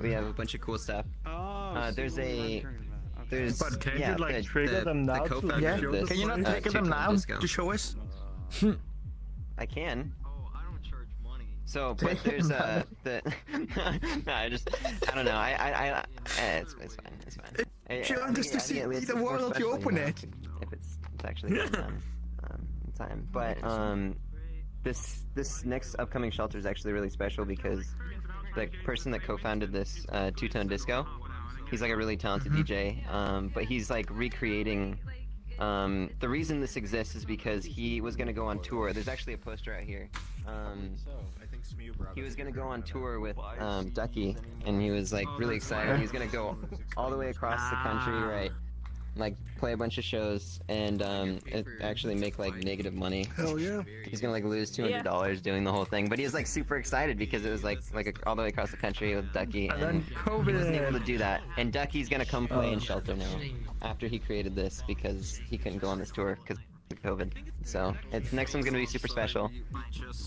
We have a bunch of cool stuff. There's But can yeah, you like the, trigger them now? The co-founder Yeah. of this, Can you not trigger them now to show us? I can. So, but there's the no, I don't know. It's fine. She wants to see the world you open it. If it's actually going on in time. But this next upcoming shelter is actually really special because the person that co-founded this Two-Tone Disco, he's like a really talented DJ, but he's like recreating. The reason this exists is because he was going to go on tour. There's actually a poster out here. He was going to go on tour with Ducky, and he was like really excited. He was going to go all the way across the country, right? Like play a bunch of shows and actually make like negative money. Hell yeah! He's gonna like lose $200 doing the whole thing, but he was like super excited because it was like all the way across the country with Ducky, and he wasn't able to do that. And Ducky's gonna come play in Shelter now after he created this because he couldn't go on this tour because of COVID. So it's next one's gonna be super special.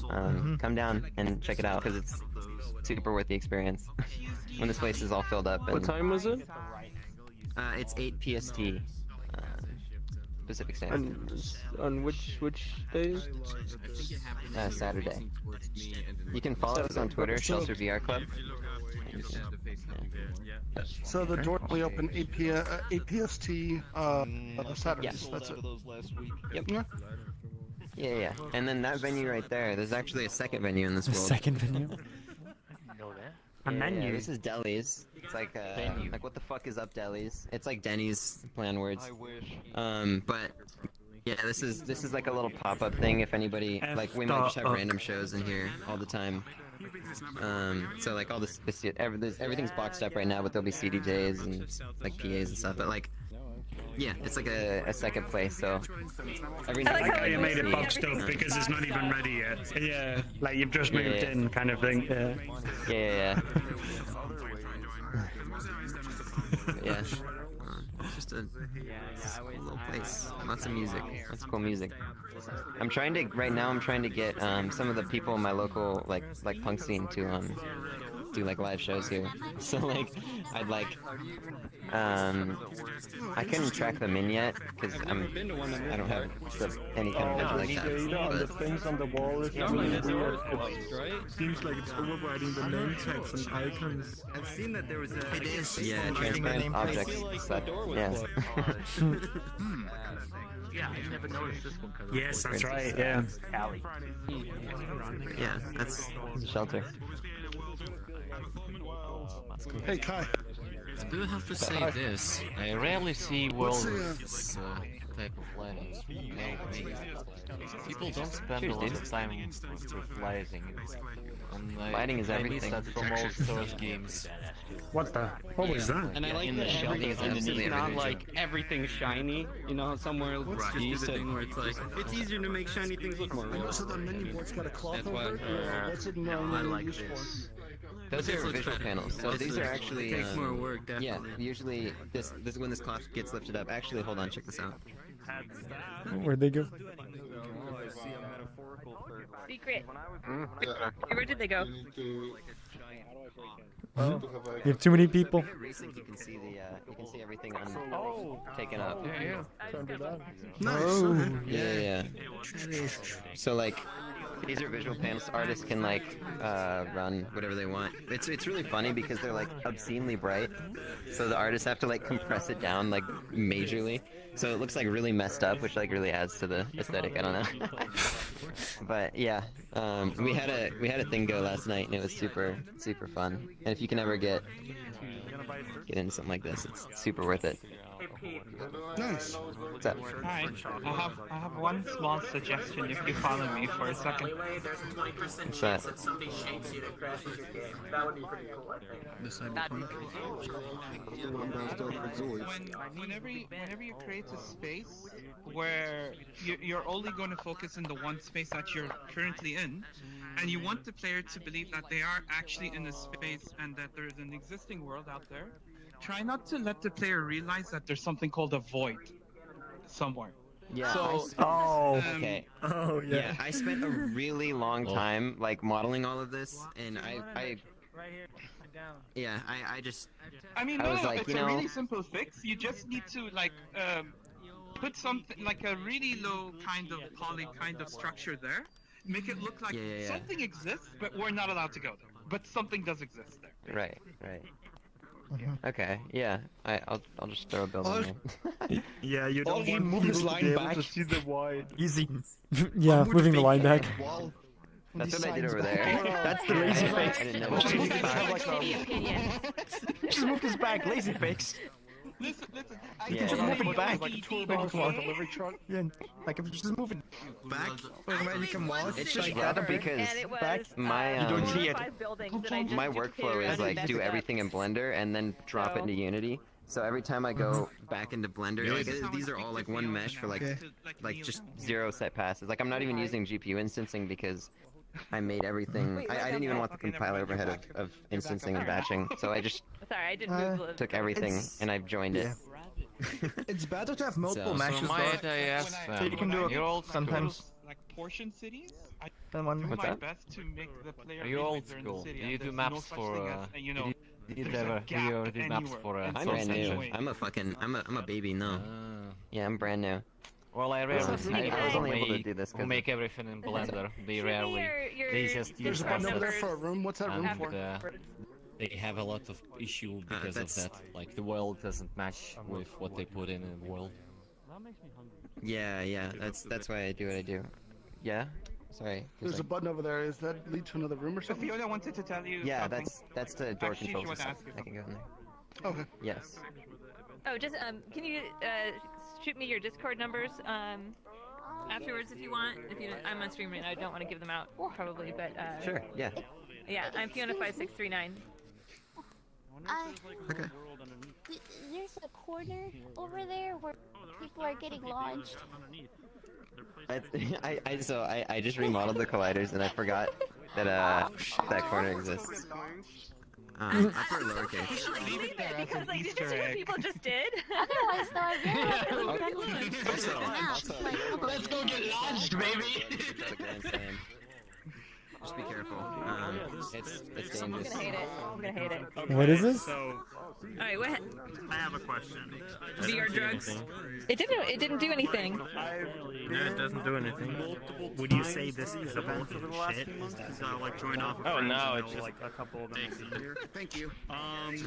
Come down and check it out because it's super worth the experience when this place is all filled up. And, What time was it? It's 8 PST, Pacific Standard. On which day? Saturday. You can follow us on Twitter, Shelter VR Club. So the door will open 8 PST Saturdays. That's it. Yep. Yeah. And then that venue right there, there's actually a second venue in this world. Second venue? A menu. This is Deli's. It's like like what the fuck is up, Deli's? It's like Denny's play on words. I wish. But yeah, this is like a little pop-up thing. If anybody like, we might just have random shows in here all the time. So like all this everything's boxed up right now, but there'll be CDJs and like PAs and stuff. But like, yeah, it's like a second place. So every night. I like how you made it boxed up because it's not even ready yet. Yeah, like you've just moved in, kind of thing. Yeah. Yeah. It's just a little place. Lots of music. Lots of cool music. Right now I'm trying to get some of the people in my local like punk scene to do like live shows here. So like I'd like I couldn't track them in yet because I don't have any kind of visual like that. The things on the wall is really weird. Seems like it's overriding the name tags and icons. I've seen that there was a. It is. Yeah, transparent objects. Yeah. Yeah, I never noticed this one. Yes, that's right. Yeah. Alley. Yeah, that's Shelter. Hey Kai. I do have to say this. I rarely see worlds with this type of lighting. People don't spend a lot of time with lighting. And Lighting is everything. I miss that from old Source games. What was that? And I like that it's not like everything shiny, you know, somewhere decent. Where it's like, It's easier to make shiny things look more real. So the menu board's got a cloth That's over it? why- What's it I normally like used this. Those This are looks visual better. panels. So This these are looks- actually. it takes more work, Yeah, definitely. usually this when this cloth gets lifted up. Actually, hold on, check this out. Where'd they go? Secret. Where did they go? You have too many people. Recent, you can see everything taken up. Nice. Oh. Yeah. So like, these are visual panels. Artists can like run whatever they want. It's really funny because they're like obscenely bright. So the artists have to like compress it down like majorly. So it looks like really messed up, which like really adds to the aesthetic. I don't know. But yeah, we had a thing go last night and it was super fun. And if you can ever get into something like this, it's super worth it. Nice. What's up? Hi, I have one small suggestion if you follow me for a second. What's that? Whenever you create a space where you're only going to focus in the one space that you're currently in, and you want the player to believe that they are actually in a space and that there's an existing world out there, try not to let the player realize that there's something called a void somewhere. Yeah. So, Okay. Oh yeah. I spent a really long time like modeling all of this, and I just. I mean, I was like, it's a really simple fix. You just need to like put something like a really low kind of poly kind of structure there. Make it look like something exists, but we're not allowed to go there. But something does exist there. Right. Okay, yeah. I'll just throw a building in. Yeah, you don't you want move this people to line be able back. to see the wide. Easy. Yeah, moving the line back. That's what I did over there. That's the lazy I fix. didn't know. Just move it back. Shitty opinion. Just move this back. Lazy fix. Listen, You Yeah, can just yeah. move it back. Like a tour bus or a delivery truck. Yeah, like if you just move it back, where you can walk. It's just City rough covered, because and it was, my You don't see it. 5 buildings that I just my duplicated workflow is and like messed do up. everything in Blender and then drop it into Unity. So every time I go back into Blender, like these are all like one mesh for like just 0 set passes. Like I'm not even using GPU instancing because I made everything. I didn't even want the compiler overhead of instancing and batching, so I just Sorry, I didn't move the... took everything and I've joined it. It's better to have multiple So meshes, might though. I ask So you can do you're old sometimes. Like portion cities, I Then one. do What's my that? best to make the player Are you feel old like they're in the school? city, Do you and do there's maps no such for, thing as, you know, did you there's a ever gap did maps anywhere. for And I'm so brand new. essentially- I'm a baby now. Yeah, I'm brand new. Well, I I rarely was see only able to people do this who 'cause make everything in Blender. They Shoot me rarely, your they just There's use a button over there assets. for a room. What's that room And for? they have a lot of issue because of that. Like the world doesn't match with what they put in the world. Yeah, that's why I do what I do. Yeah? Sorry. There's a button over there. Is that lead to another room or So something? Fiona wanted to tell you Yeah, something. that's the door Actually, she controls. wanted to and ask stuff. you I can go in there. Okay. Yes. Oh, just, can you, shoot me your Discord numbers, Afterwards, if you want. If you, I'm on stream right now. I don't want to give them out, probably, but, Sure. Yeah. yeah, I'm Fiona5639. Okay. There's a corner over there where people are getting launched. I just remodeled the colliders and I forgot that that corner exists. Upper lowercase. Leave it there because, like, did you see what people just did? Otherwise, though, I Let's go get launched, baby! Just be careful. It's dangerous. I'm gonna hate it. I'm gonna hate it. What is this? Alright, what? I have a question. VR drugs? It didn't do anything. Yeah, it doesn't do anything. Would you say this is a bunch of shit? Because I like join off. Oh, no, it's just like a couple of them here. Thank you. I've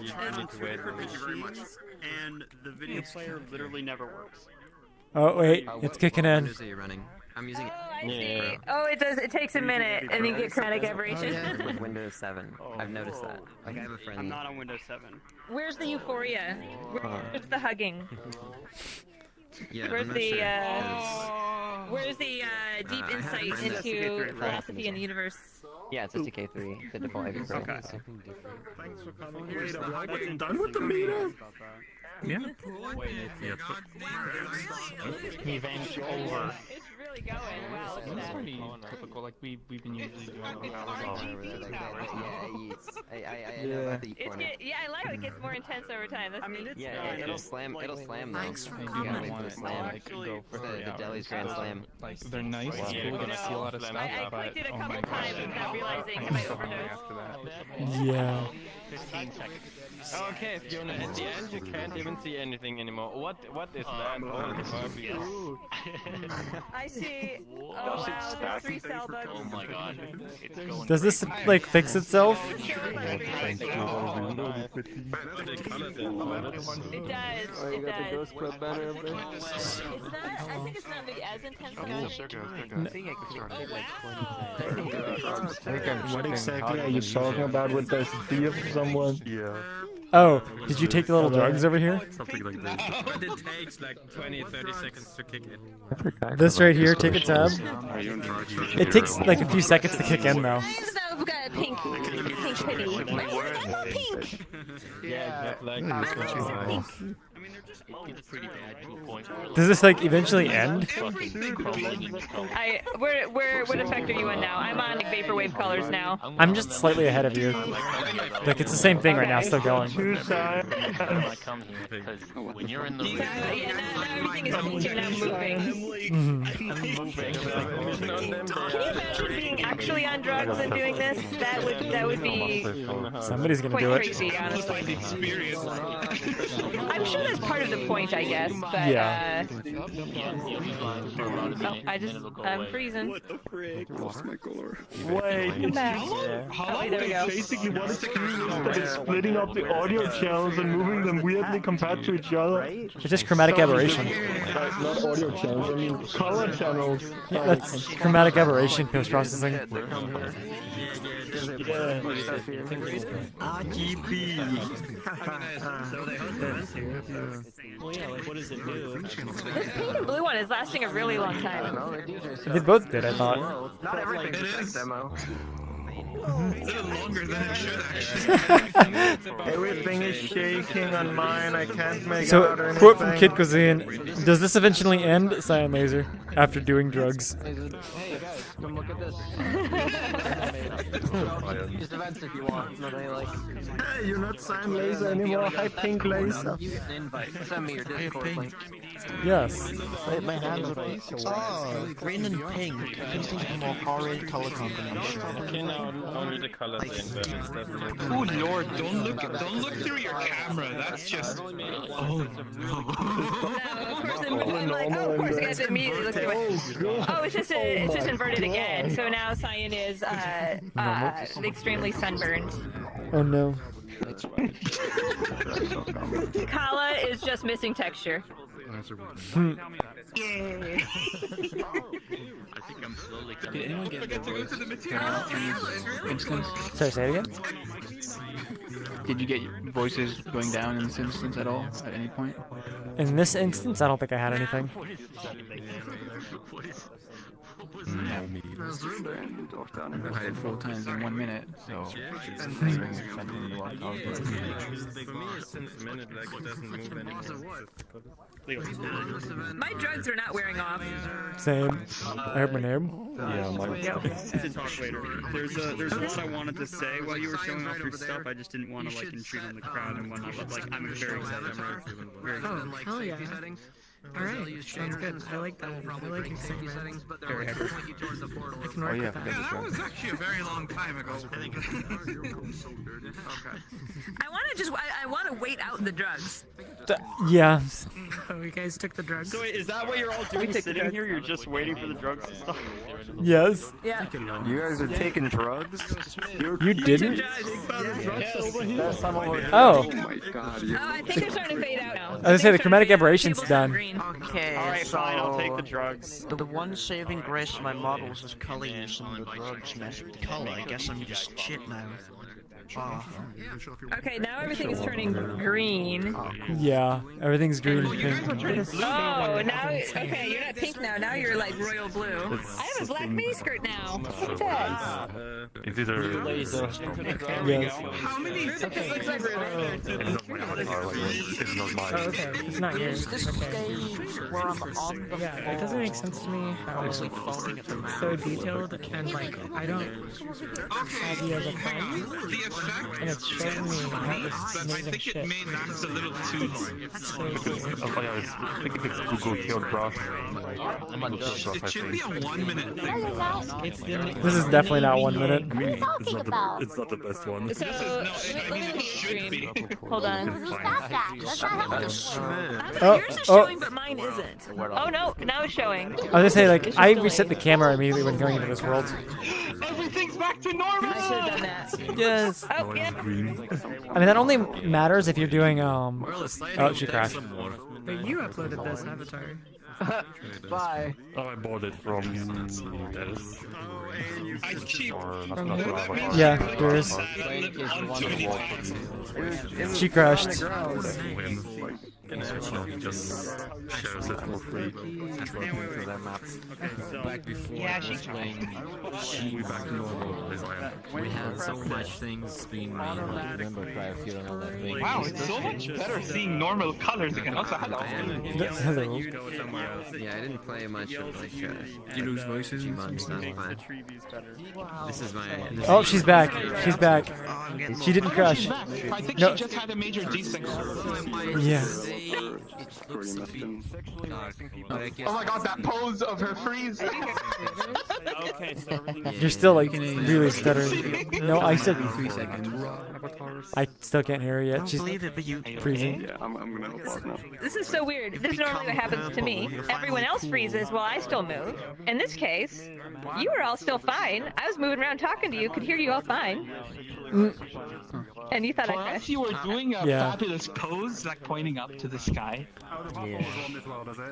tried on 2 different machines, and the video player literally never works. Oh wait, it's kicking in. Windows are you running? I'm using. I see. Oh, it does. It takes a minute, and you get chromatic aberration. With Windows 7. I've noticed that. Like I have a friend. I'm not on Windows 7. Where's the euphoria? Where's the hugging? Yeah, Where's I'm not the sure, Where's the deep I had a insight friend that's into philosophy and the universe? Yeah, it's SDK3, the default IP program. Okay. Thanks for coming. Wait, am I getting done with the meetup? Yeah. Event over. It's really going. Wow, look at That's that. pretty typical. Like we've been usually doing. I know about the It's corner. yeah, I like it. It gets more intense over time. That's neat. Yeah, it'll slam. It'll slam though. Thanks for You coming. gotta wait for the slam. Go for The deli's grand slam. Like they're nice, Yeah, cool, gonna see a lot of stuff, I but clicked it a oh couple my times god, without realizing if I overdosed. after that. Yeah. 15 seconds. Okay, Fiona, at the end you can't even see anything anymore. What is that? Holy fuck. I see. Oh wow, there's 3 cell bugs. Oh my god. It's going Does this like fix itself? It does. It does. It's not. I think it's not maybe as intense as What exactly are you talking about with this fear of someone? Yeah. Oh, did you take the little drugs over here? Something like this. It takes like 20-30 seconds to kick it. This right here, take a tab. Are you in charge? It takes like a few seconds to kick in though. I've got pink hoodie. Pink. Yeah, like it's pretty bad to a point where Does this like eventually end? fucking crumbling in color. What effect are you in now? I'm on vaporwave colors now. I'm just slightly ahead of you. Like it's the same thing right now, still going. When I come here, because when you're in the room, Yeah, now everything is now moving. Mhm. Can you imagine being actually actually on drugs and doing this, that would be Somebody's gonna quite do it. crazy, honestly. I'm sure that's part of the point, I guess. But Yeah. I'm freezing. What the frick? Lost my color. I'm Wait, back. how There we go. basically what it's doing is that it's splitting up the audio channels and moving them weirdly compared to each other. It's just chromatic aberration. Not audio channels, I mean color channels. Yeah, that's chromatic aberration post-processing. RGB. This pink and blue one is lasting a really long time. They both did, I thought. Not everything is a demo. It's a little longer than it should actually. Everything is shaking on mine, I can't make out So, anything. quote from Kid Cuisine, does this eventually end, CyanLaser, after doing drugs? Hey guys, come look at this. Just events if you want. No, they like. Hey, you're not CyanLaser anymore. Hi, Pink Laser. You get an invite. Send me your Discord link. Yes. My hands are green and pink. I can think of a more horrid color combination. Okay, now only the colors in there. Oh lord, don't look through your camera. That's just. Oh no. I'm like, oh, of course, I guys immediately looked away. Oh, it's just inverted again. So now Cyan is extremely sunburned. Oh no. Kala is just missing texture. I think I'm slowly coming. Did anyone get the voice in this instance? Sorry, say it again? Did you get voices going down in this instance at all, at any point? In this instance, I don't think I had anything. I had 4 times in 1 minute, so... For me, since minute like it doesn't move anymore. My drugs are not wearing off. Same. I heard my name. Yeah, mine. To talk later. There's what I wanted to say while you were showing off your stuff. I just didn't want to like intrude on the crowd and whatnot. But like I'm very excited. Oh, hell yeah. Alright, sounds good. I like that. I like excitement. Very happy. I can work with that. Yeah, that was actually a very long time ago. I want to wait out the drugs. Yeah. Oh, you guys took the drugs? So wait, is that what you're all doing sitting here? You're just waiting for the drugs to stop? Yes. Yeah. You guys are taking drugs? You didn't? Oh. Oh. my god. Oh, I think they're starting to fade out now. I was gonna say, the chromatic aberration's done. Okay, Alright, so fine, I'll take the drugs. The one saving grace of my models is color use, and the drugs mess with the color. I guess I'm just shit now. Okay, now everything is turning green. Yeah, everything's green and pink. Oh, now, okay, you're not pink now. Now you're like royal blue. I have a black miniskirt now. Look at that. It's either Yes. How many? This looks like it's not mine. Oh, okay. It's not yours. This Okay. stage where I'm on the Yeah, it doesn't make sense to me how it's so detailed and like I don't have you as a friend. And it's showing me how this But I amazing think shit. it made that a little too long. Oh yeah, I think it's Google Field Graph. It should be a 1 minute thing. It's the This is definitely not 1 minute. It's not the best one. So, I mean, it should be. hold on. Oh, Yours is oh. showing, but mine isn't. Oh no, now it's showing. I was gonna say, like, I reset the camera immediately when going into this world. Everything's back to normal! I should have done that. Yes. Oh, yeah. I mean, that only matters if you're doing, oh, she crashed. But you uploaded this avatar. Bye. Oh, I bought it from Dennis. I cheap. Yeah, there is. She crashed. He just shares it for free. Yeah, she's playing. We back to normal. We had so much things being made. I remember prior fear and all that thing. Wow, it's so much better seeing normal colors again. Also, hello. Hello. Yeah, I didn't play much of like You lose voices and months, stuff? not fun. This is my. Oh, she's back. She's back. She didn't crash. I think No. she just had a major desync. Yeah. Oh my god, that pose of her freeze! Okay, so everything. You're still like really stuttering. No, I still. 3 seconds. I still can't hear her I yet. don't She's believe it, but you. freezing. Yeah, I'm gonna help out now. This is so weird. This is normally what happens to me. Everyone else freezes while I still move. In this case, you were all still fine. I was moving around talking to you, could hear you all fine. And you thought I Plus, crashed. you were doing a Yeah. fabulous pose, like pointing up to the sky.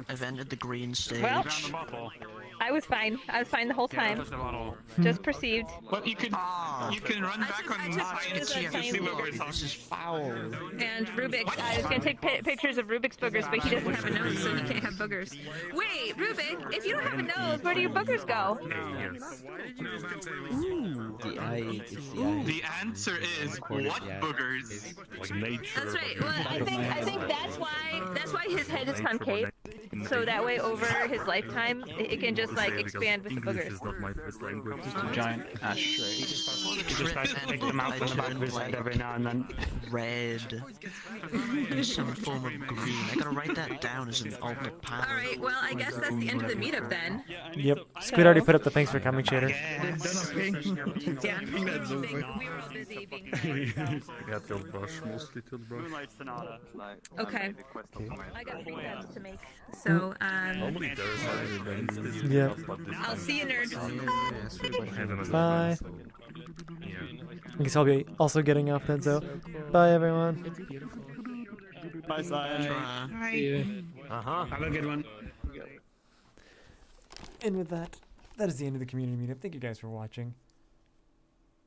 I've entered the green stage. Well, I was fine. I was fine the whole time. Just perceived. But you can run back on science to see what we're talking. This is foul. And Rubik, I was gonna take pictures of Rubik's boogers, but he doesn't have a nose, so he can't have boogers. Wait, Rubik, if you don't have a nose, where do your boogers go? The answer is what boogers? That's right. Well, I think that's why his head is concave. So that way, over his lifetime, it can just like expand with the boogers. Just a giant ashtray. You just like pick them out from the back of his head every now and then. Red. In some form of green. I gotta write that down as an alternate path. All right. Well, I guess that's the end of the meetup then. Yep. Squid already put up the thanks for coming, Shader. Yeah. We were all busy being. Got your brush, mostly to the brush. Moonlight Sonata. Okay. I got prefabs to make. So, Normally there is already events. Yeah. I'll see you, nerds. Bye. I guess I'll be also getting off then, so bye everyone. Bye, Cyan. Have a good one. And with that, that is the end of the community meetup. Thank you guys for watching.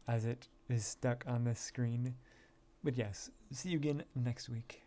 As it is stuck on this screen. But yes, see you again next week.